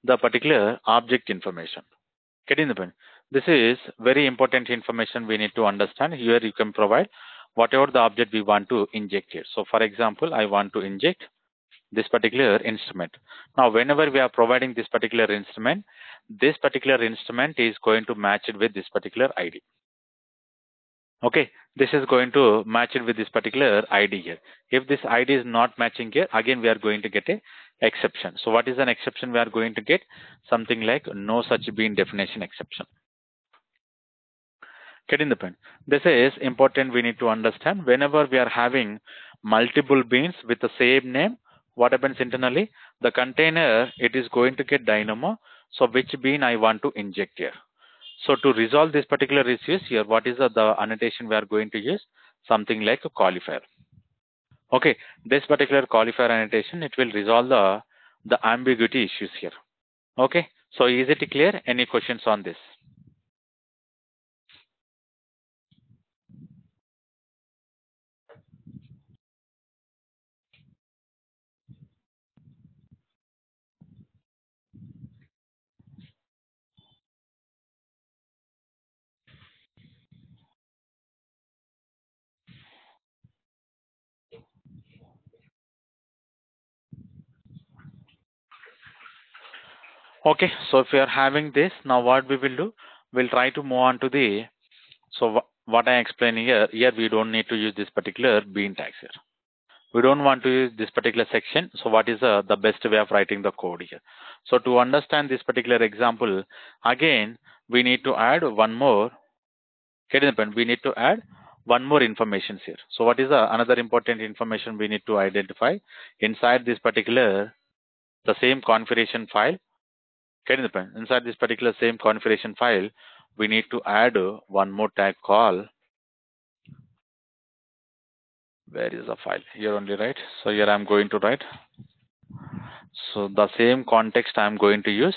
the particular object information. Getting the point. This is very important information we need to understand. Here you can provide whatever the object we want to inject here. So for example, I want to inject this particular instrument. Now whenever we are providing this particular instrument is going to match it with this particular ID. Okay, this is going to match it with this particular ID here. If this ID is not matching here, again we are going to get a exception. So what is an exception we are going to get? Something like no such bean definition exception. Getting the point. This is important, we need to understand. Whenever we are having multiple beans with the same name, what happens internally? The container, it is going to get dynamo. So which bean I want to inject here. So to resolve this particular issues here, what is the annotation we are going to use? Something like a qualifier. Okay, this particular qualifier annotation, it will resolve the ambiguity issues here. Okay, so is it clear? Any questions on this? Okay, so if we are having this, now what we will do, we'll try to move on to the, so what I explain here we don't need to use this particular bean tags here. We don't want to use this particular section. So what is the best way of writing the code here? So to understand this particular example, again, we need to add one more, get the point, we need to add one more information here. So what is another important information we need to identify inside this particular, the same configuration file? Getting the point. Inside this particular same configuration file, we need to add one more tag call. Where is the file? Here only, right? So here I'm going to write. So the same context I'm going to use.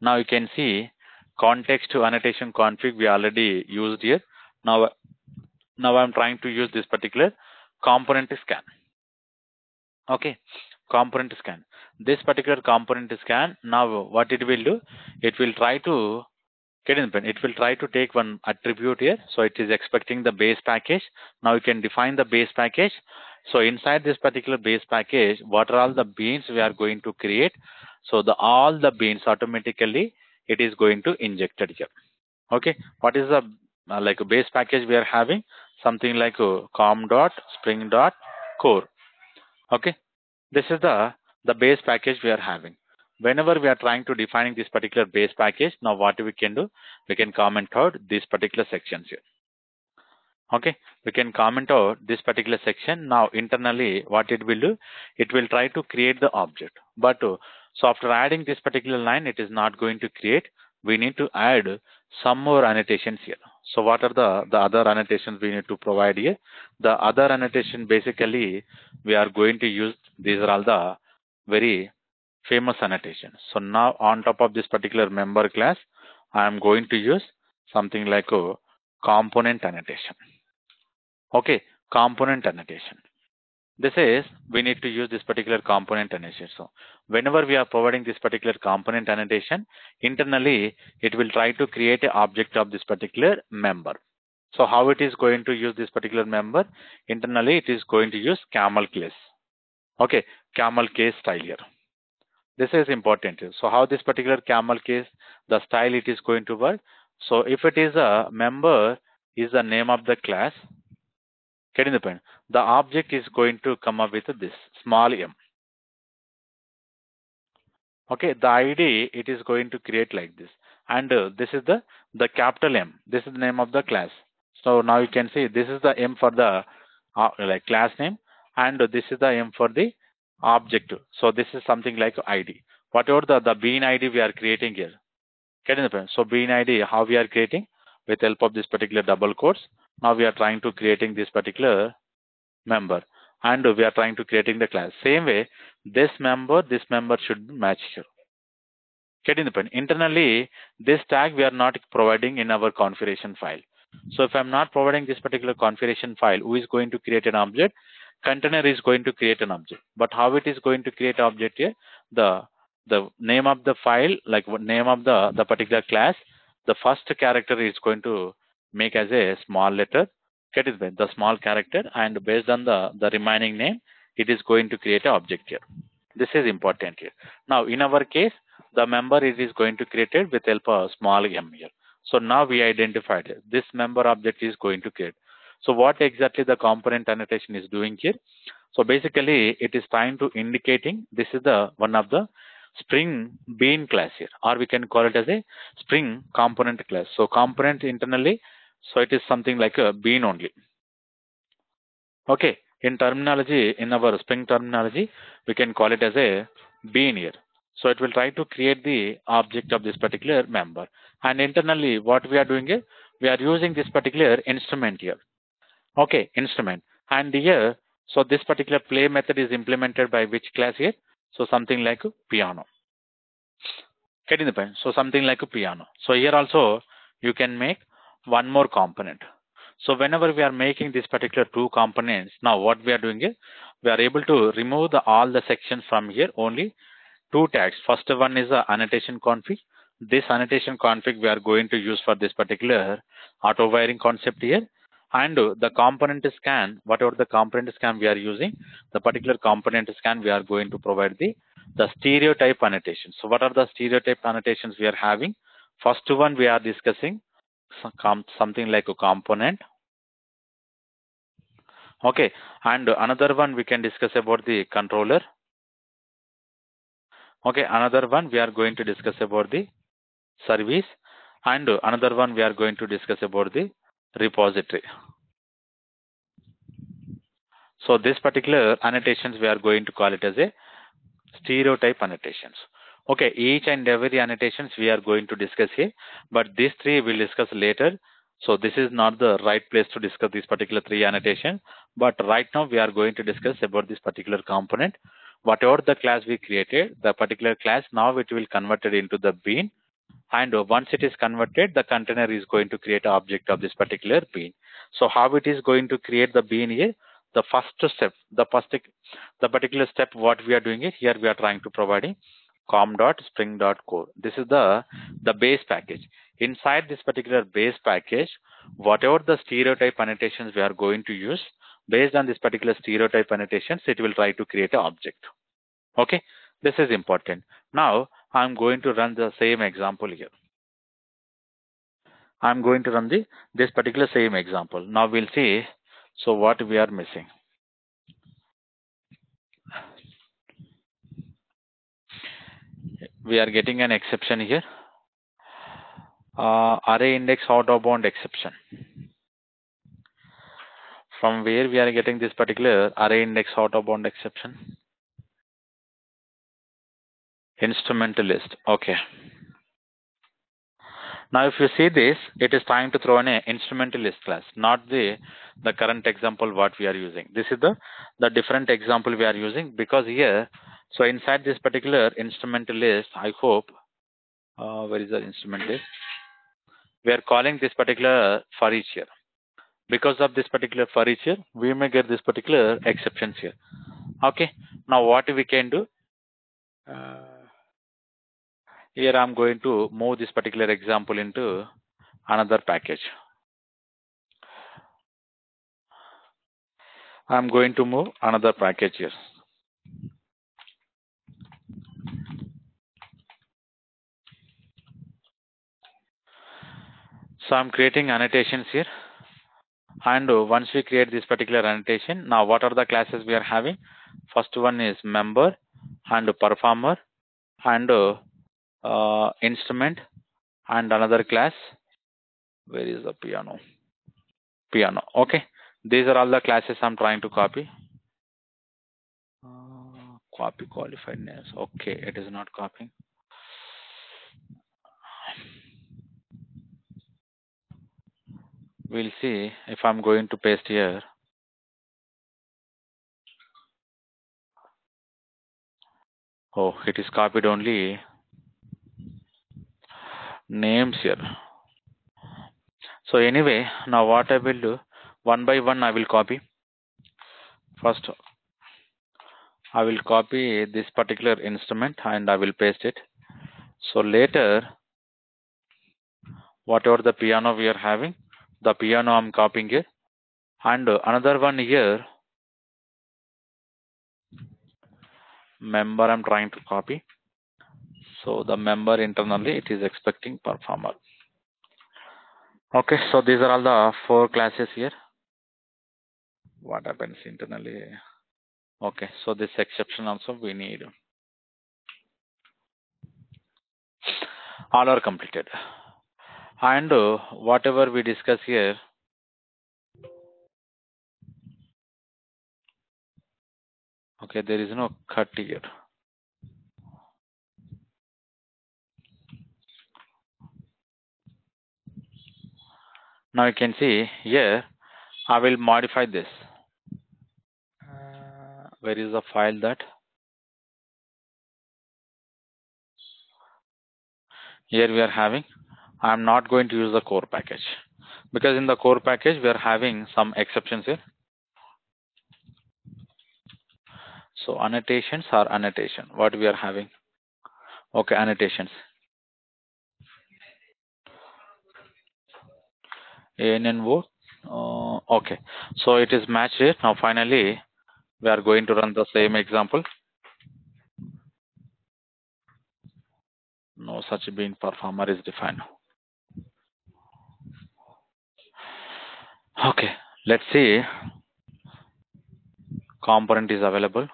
Now you can see context to annotation config we already used here. Now I'm trying to use this particular component scan. Okay, component scan. This particular component scan, now what it will do, it will try to get in the pen. It will try to take one attribute here. So it is expecting the base package. Now you can define the base package. So inside this particular base package, what are all the beans we are going to create? So all the beans automatically it is going to inject it here. Okay, what is the like a base package we are having? Something like com dot spring dot core. Okay, this is the base package we are having. Whenever we are trying to defining this particular base package, now what we can do, we can comment out these particular sections here. Okay, we can comment out this particular section. Now internally what it will do, it will try to create the object. But so after adding this particular line, it is not going to create. We need to add some more annotations here. So what are the other annotations we need to provide here? The other annotation basically we are going to use, these are all the very famous annotations. So now on top of this particular member class, I am going to use something like a component annotation. Okay, component annotation. This is, we need to use this particular component annotation. So whenever we are providing this particular component annotation, internally it will try to create an object of this particular member. So how it is going to use this particular member? Internally it is going to use camel case. Okay, camel case style here. This is important. So how this particular camel case, the style it is going to work? So if it is a member is the name of the class, getting the point, the object is going to come up with this small m. Okay, the ID it is going to create like this, and this is the capital M. This is the name of the class. So now you can see this is the M for the like class name, and this is the M for the object. So this is something like ID. Whatever the bean ID we are creating here. Getting the point. So bean ID, how we are creating with help of this particular double quotes. Now we are trying to creating this particular member, and we are trying to creating the class. Same way, this member should match here. Getting the point. Internally, this tag we are not providing in our configuration file. So if I'm not providing this particular configuration file, who is going to create an object? Container is going to create an object. But how it is going to create object here? The name of the file, like what name of the particular class, the first character is going to make as a small letter. Get it, the small character, and based on the remaining name, it is going to create an object here. This is important here. Now in our case, the member it is going to create it with help of small m here. So now we identified it. This member object is going to create. So what exactly the component annotation is doing here? So basically it is trying to indicating this is the one of the Spring bean class here, or we can call it as a Spring component class. So component internally, so it is something like a bean only. Okay, in terminology, in our Spring terminology, we can call it as a bean here. So it will try to create the object of this particular member. And internally, what we are doing is, we are using this particular instrument here. Okay, instrument. And here, so this particular play method is implemented by which class here? So something like a piano. Getting the point? So something like a piano. So here also, you can make one more component. So whenever we are making this particular two components, now what we are doing is, we are able to remove all the sections from here, only two tags. First one is the annotation config. This annotation config we are going to use for this particular auto wiring concept here. And the component scan, whatever the component scan we are using, the particular component scan we are going to provide the stereotype annotations. So what are the stereotype annotations we are having? First one we are discussing something like a component. Okay, and another one we can discuss about the controller. Okay, another one we are going to discuss about the service, and another one we are going to discuss about the repository. So this particular annotations we are going to call it as a stereotype annotations. Okay, each and every annotations we are going to discuss here, but these three we'll discuss later. So this is not the right place to discuss this particular three annotation, but right now we are going to discuss about this particular component. Whatever the class we created, the particular class, now it will convert it into the bean. And once it is converted, the container is going to create an object of this particular bean. So how it is going to create the bean here? The first step, the particular step, what we are doing it here, we are trying to providing com.spring.core. This is the base package. Inside this particular base package, whatever the stereotype annotations we are going to use, based on this particular stereotype annotations, it will try to create an object. Okay, this is important. Now I'm going to run the same example here. I'm going to run this particular same example. Now we'll see. So what we are missing. We are getting an exception here. Array index out of bound exception. From where we are getting this particular array index out of bound exception? Instrumental list. Okay. Now if you see this, it is trying to throw an instrumental list class, not the current example what we are using. This is the different example we are using, because here, so inside this particular instrumental list, I hope, where is the instrument list? We are calling this particular for each here. Because of this particular for each here, we may get this particular exceptions here. Okay. Now what we can do? Here I'm going to move this particular example into another package. I'm going to move another package here. So I'm creating annotations here. And once we create this particular annotation, now what are the classes we are having? First one is member and performer and instrument, and another class. Where is the piano? Piano. Okay. These are all the classes I'm trying to copy. Copy qualified names. Okay, it is not copying. We'll see if I'm going to paste here. Oh, it is copied only names here. So anyway, now what I will do, one by one I will copy. First, I will copy this particular instrument and I will paste it. So later, whatever the piano we are having, the piano I'm copying it. And another one here, member I'm trying to copy. So the member internally, it is expecting performer. Okay, so these are all the 4 classes here. What happens internally? Okay, so this exception also we need. All are completed. And whatever we discuss here, okay, there is no cut here. Now you can see here, I will modify this. Where is the file that? Here we are having, I am not going to use the core package, because in the core package we are having some exceptions here. So annotations are annotation. What we are having? Okay, annotations. ANNO. Okay, so it is matched here. Now finally, we are going to run the same example. No such bean performer is defined. Okay, let's see. Component is available.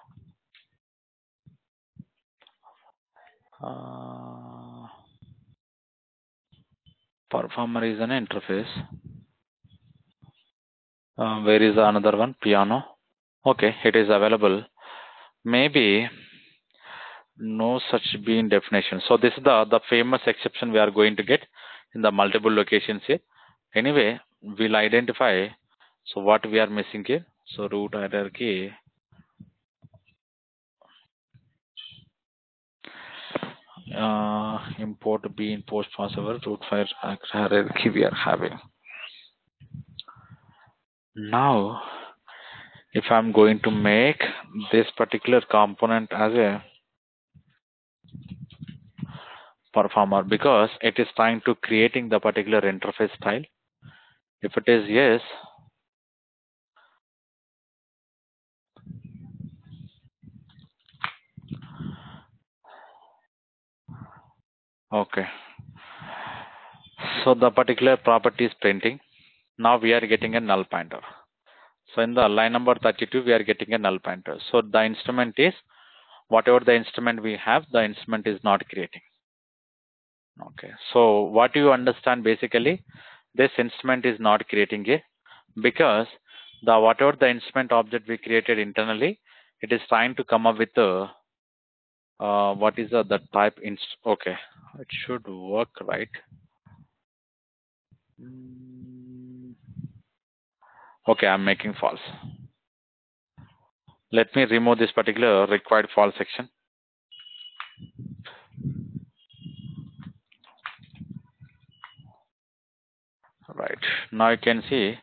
Performer is an interface. Where is the another one? Piano. Okay, it is available. Maybe no such bean definition. So this is the famous exception we are going to get in the multiple locations here. Anyway, we'll identify. So what we are missing here. So root hierarchy. import bean post password root file hierarchy we are having. Now, if I'm going to make this particular component as a performer, because it is trying to creating the particular interface style. If it is yes, okay. So the particular property is printing. Now we are getting a null pointer. So in the line number 32, we are getting a null pointer. So the instrument is whatever the instrument we have, the instrument is not creating. Okay. So what you understand basically, this instrument is not creating it because the whatever the instrument object we created internally, it is trying to come up with the what is the type okay, it should work right. Okay, I'm making false. Let me remove this particular required false section. Right. Now you can see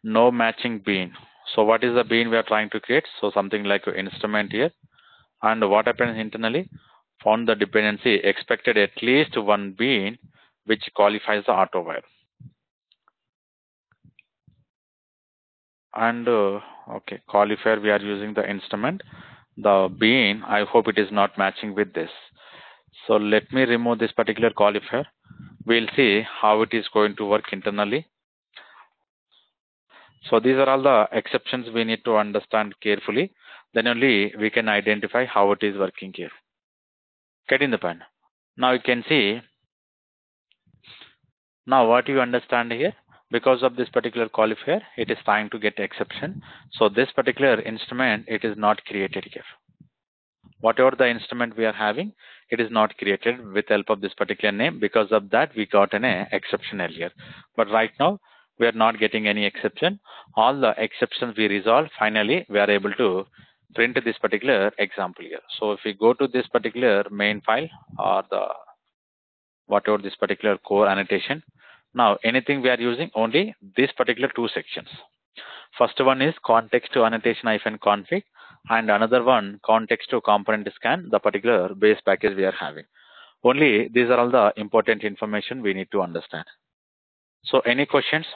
no matching bean. So what is the bean we are trying to create? So something like an instrument here. And what happens internally? Found the dependency expected at least one bean which qualifies the auto wire. And okay, qualifier we are using the instrument. The bean, I hope it is not matching with this. So let me remove this particular qualifier. We'll see how it is going to work internally. So these are all the exceptions we need to understand carefully. Then only we can identify how it is working here. Getting the point? Now you can see, now what you understand here, because of this particular qualifier, it is trying to get exception. So this particular instrument, it is not created here. Whatever the instrument we are having, it is not created with help of this particular name. Because of that, we got an exception earlier. But right now, we are not getting any exception. All the exceptions we resolve, finally, we are able to print this particular example here. So if we go to this particular main file or the whatever this particular core annotation, now anything we are using only this particular two sections. First one is context to annotation -config, and another one context to component scan, the particular base package we are having. Only these are all the important information we need to understand. So any questions?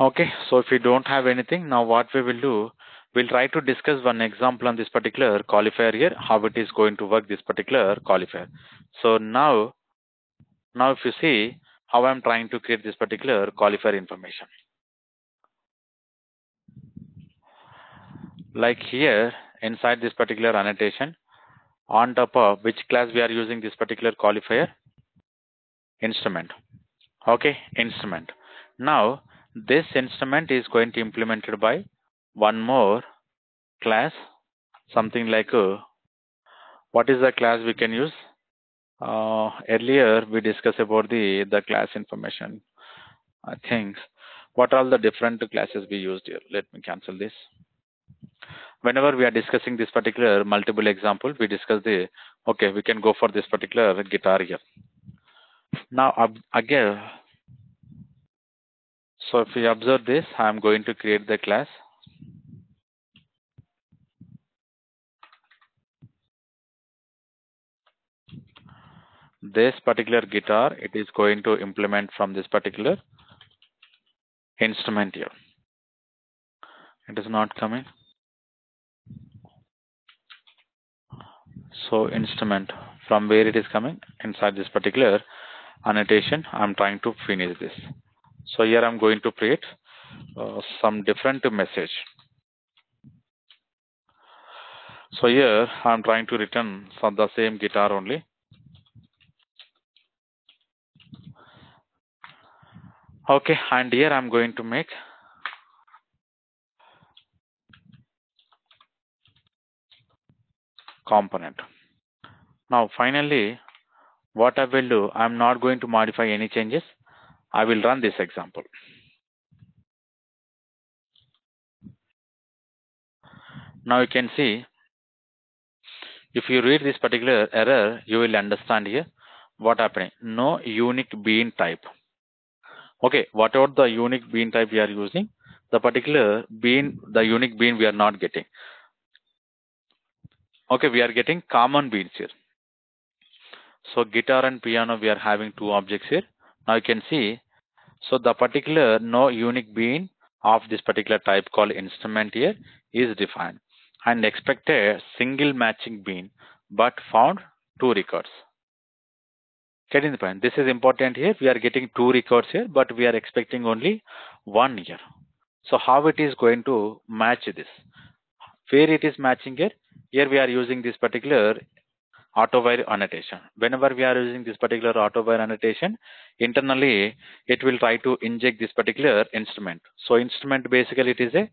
Okay, so if we don't have anything, now what we will do, we'll try to discuss one example on this particular qualifier here, how it is going to work this particular qualifier. So now if you see how I'm trying to create this particular qualifier information. Like here, inside this particular annotation, on top of which class we are using this particular qualifier? Instrument. Okay, instrument. Now, this instrument is going to implemented by one more class, something like what is the class we can use? Earlier we discussed about the class information. I think what are the different classes we used here? Let me cancel this. Whenever we are discussing this particular multiple example, we discuss the okay, we can go for this particular guitar here. Now again, so if we observe this, I am going to create the class. This particular guitar, it is going to implement from this particular instrument here. It is not coming. So instrument, from where it is coming? Inside this particular annotation, I'm trying to finish this. So here I'm going to create some different message. So here I'm trying to return from the same guitar only. Okay, and here I'm going to make component. Now finally, what I will do, I'm not going to modify any changes. I will run this example. Now you can see, if you read this particular error, you will understand here what happening. No unique bean type. Okay, whatever the unique bean type we are using, the particular bean, the unique bean we are not getting. Okay, we are getting common beans here. So guitar and piano, we are having two objects here. Now you can see, so the particular no unique bean of this particular type called instrument here is defined and expected single matching bean, but found two records. Getting the point? This is important here. We are getting two records here, but we are expecting only one here. So how it is going to match this? Where it is matching here? Here we are using this particular auto-wire annotation. Whenever we are using this particular auto-wire annotation, internally it will try to inject this particular instrument. So instrument basically it is a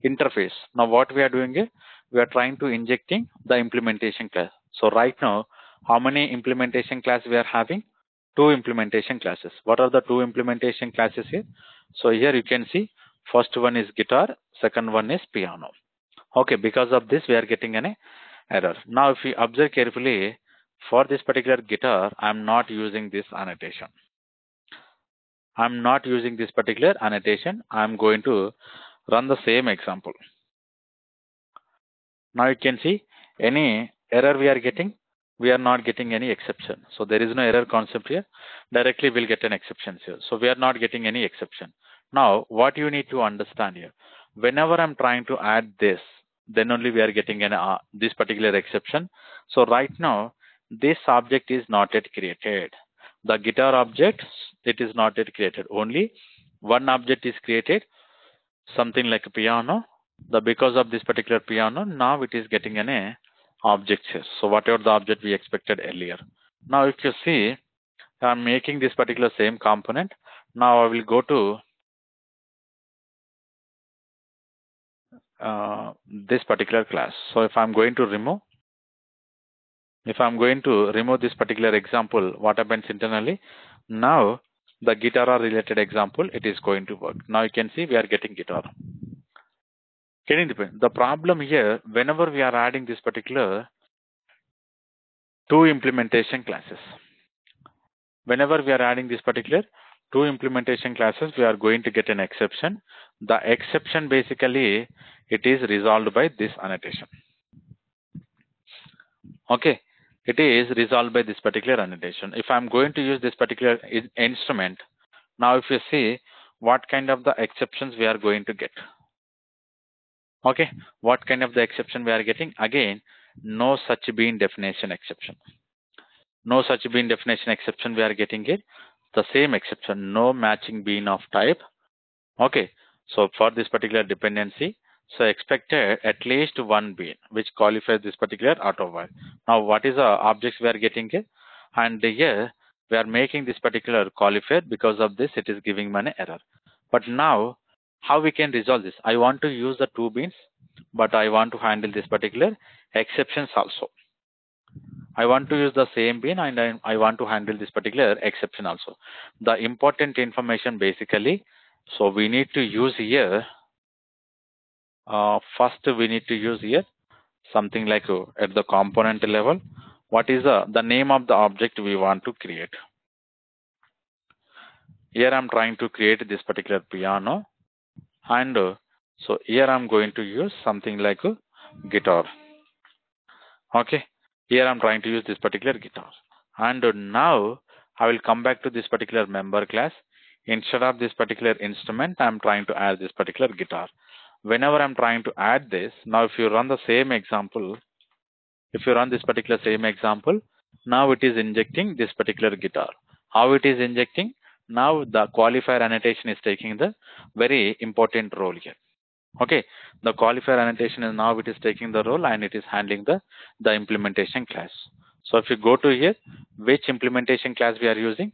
interface. Now what we are doing is we are trying to injecting the implementation class. So right now, how many implementation class we are having? Two implementation classes. What are the two implementation classes here? So here you can see first one is guitar, second one is piano. Okay, because of this we are getting an error. Now if we observe carefully, for this particular guitar, I'm not using this annotation. I'm not using this particular annotation. I'm going to run the same example. Now you can see any error we are getting, we are not getting any exception. So there is no error concept here. Directly we'll get an exception here. So we are not getting any exception. Now what you need to understand here, whenever I'm trying to add this, then only we are getting an this particular exception. So right now this object is not yet created. The guitar object, it is not yet created. Only one object is created, something like a piano. The because of this particular piano, now it is getting an object here. So whatever the object we expected earlier. Now if you see, I'm making this particular same component. Now I will go to this particular class. So if I'm going to remove, this particular example, what happens internally? Now the guitar related example, it is going to work. Now you can see we are getting guitar. Getting the point. The problem here, whenever we are adding this particular two implementation classes, whenever we are adding this particular two implementation classes, we are going to get an exception. The exception basically, it is resolved by this annotation. Okay, it is resolved by this particular annotation. If I'm going to use this particular instrument, now if you see what kind of the exceptions we are going to get. Okay, what kind of the exception we are getting? Again, no such bean definition exception. No such bean definition exception we are getting it. The same exception, no matching bean of type. Okay, so for this particular dependency, so expected at least one bean which qualifies this particular auto-while. Now what is the objects we are getting here? And here we are making this particular qualifier. Because of this it is giving me an error. But now how we can resolve this? I want to use the two beans, but I want to handle this particular exceptions also. I want to use the same bean and I want to handle this particular exception also. The important information basically, so we need to use here, first we need to use here something like at the component level, what is the name of the object we want to create. Here I'm trying to create this particular piano, and so here I'm going to use something like guitar. Okay, here I'm trying to use this particular guitar, and now I will come back to this particular member class. Instead of this particular instrument, I'm trying to add this particular guitar. Whenever I'm trying to add this, now if you run the same example, if you run this particular same example, now it is injecting this particular guitar. How it is injecting? Now the qualifier annotation is taking the very important role here. Okay, the qualifier annotation is now it is taking the role and it is handling the implementation class. So if you go to here, which implementation class we are using?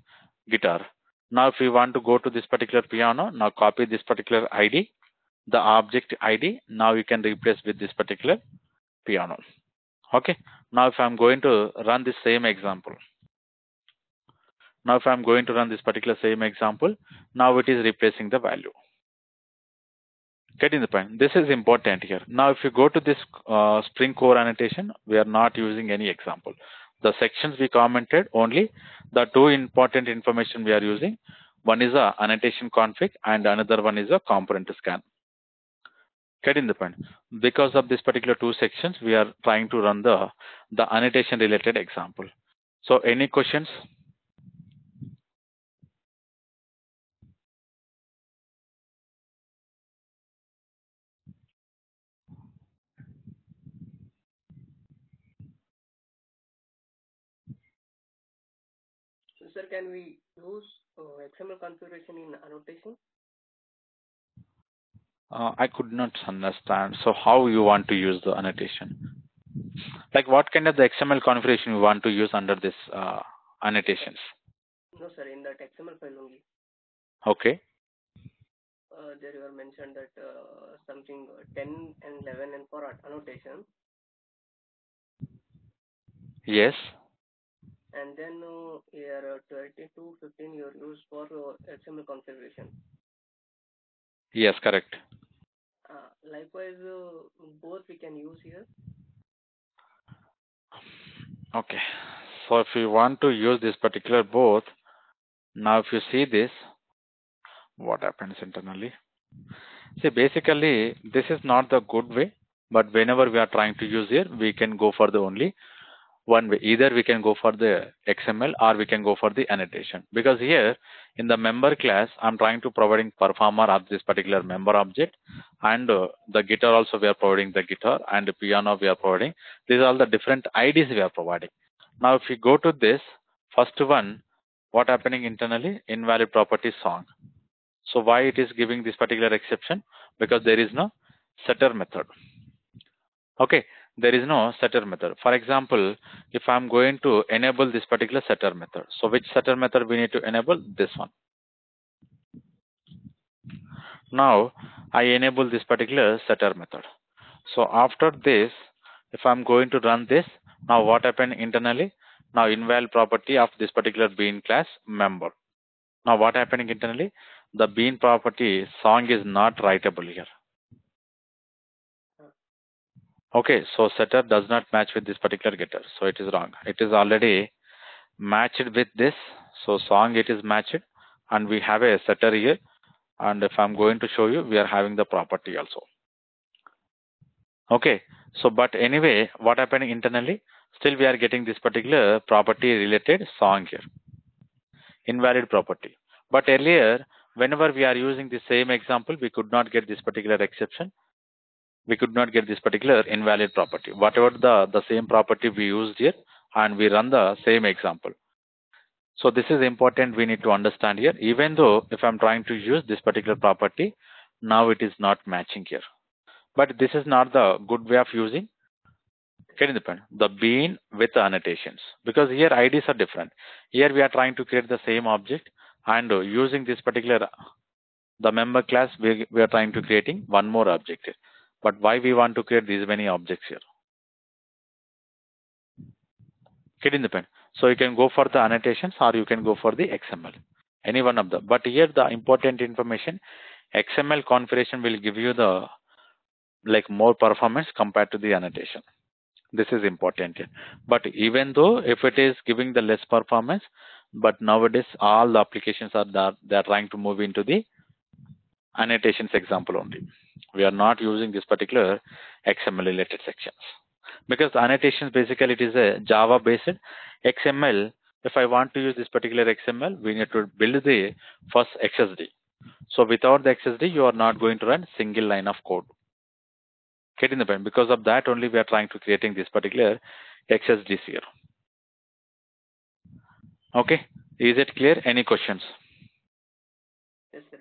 Guitar. Now if we want to go to this particular piano, now copy this particular ID, the object ID. Now you can replace with this particular piano. Okay. Now if I'm going to run the same example, now if I'm going to run this particular same example, now it is replacing the value. Getting the point? This is important here. Now if you go to this Spring Core annotation, we are not using any example. The sections we commented only the two important information we are using. One is a annotation config and another one is a component scan. Getting the point? Because of this particular two sections, we are trying to run the annotation related example. So any questions? So, sir, can we use XML configuration in annotation? I could not understand. So how you want to use the annotation? Like what kind of the XML configuration you want to use under this annotations? No, sir, in that XML file only. Okay. There you are mentioned that something 10 and 11 and for annotation. Yes. And then here 20 to 15 you use for XML configuration. Yes, correct. Likewise, both we can use here. Okay. So if you want to use this particular both, now if you see this, what happens internally? See, basically, this is not the good way, but whenever we are trying to use here, we can go for the only one way. Either we can go for the XML or we can go for the annotation. Because here in the member class, I'm trying to providing performer of this particular member object, and the guitar also we are providing the guitar, and the piano we are providing. These are all the different IDs we are providing. Now if we go to this first one, what happening internally? Invalid property song. So why it is giving this particular exception? Because there is no setter method. Okay, there is no setter method. For example, if I'm going to enable this particular setter method, so which setter method we need to enable? This one. Now I enable this particular setter method. So after this, if I'm going to run this, now what happened internally? Now invalid property of this particular bean class member. Now what happening internally? The bean property song is not writable here. Okay, so setter does not match with this particular getter, so it is wrong. It is already matched with this, so song it is matched, and we have a setter here. And if I'm going to show you, we are having the property also. Okay, so but anyway, what happening internally? Still we are getting this particular property related song here, invalid property. But earlier, whenever we are using the same example, we could not get this particular exception. We could not get this particular invalid property. Whatever the same property we used here, and we run the same example. So this is important, we need to understand here. Even though if I'm trying to use this particular property, now it is not matching here. But this is not the good way of using. Getting the point? The bean with the annotations. Because here IDs are different. Here we are trying to create the same object, and using this particular the member class, we are trying to creating one more object here. But why we want to create these many objects here? Getting the point? So you can go for the annotations or you can go for the XML. Any one of them. But here the important information, XML configuration will give you the like more performance compared to the annotation. This is important here. But even though if it is giving the less performance, but nowadays all the applications are they are trying to move into the annotations example only. We are not using this particular XML related sections. Because annotations basically it is a Java based XML. If I want to use this particular XML, we need to build the first XSD. So without the XSD, you are not going to run single line of code. Getting the point? Because of that only we are trying to creating this particular XSDs here. Okay, is it clear? Any questions? Yes, sir.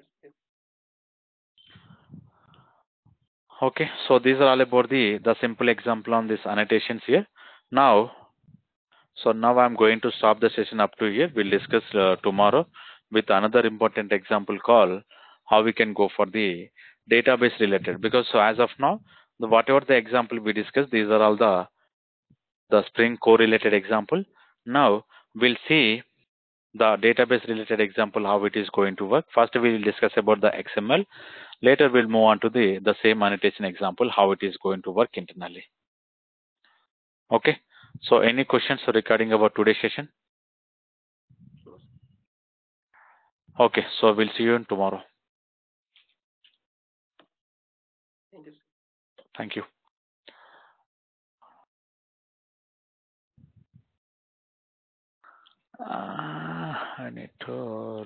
Okay, so these are all about the simple example on this annotations here. Now, so now I'm going to stop the session up to here. We'll discuss tomorrow. with another important example called how we can go for the database related. Because so as of now, whatever the example we discussed, these are all the Spring correlated example. Now we'll see the database related example, how it is going to work. First, we will discuss about the XML. Later, we'll move on to the same annotation example, how it is going to work internally. Okay. So any questions regarding about today's session? Okay. So we'll see you tomorrow. Thank you. Thank you. I need to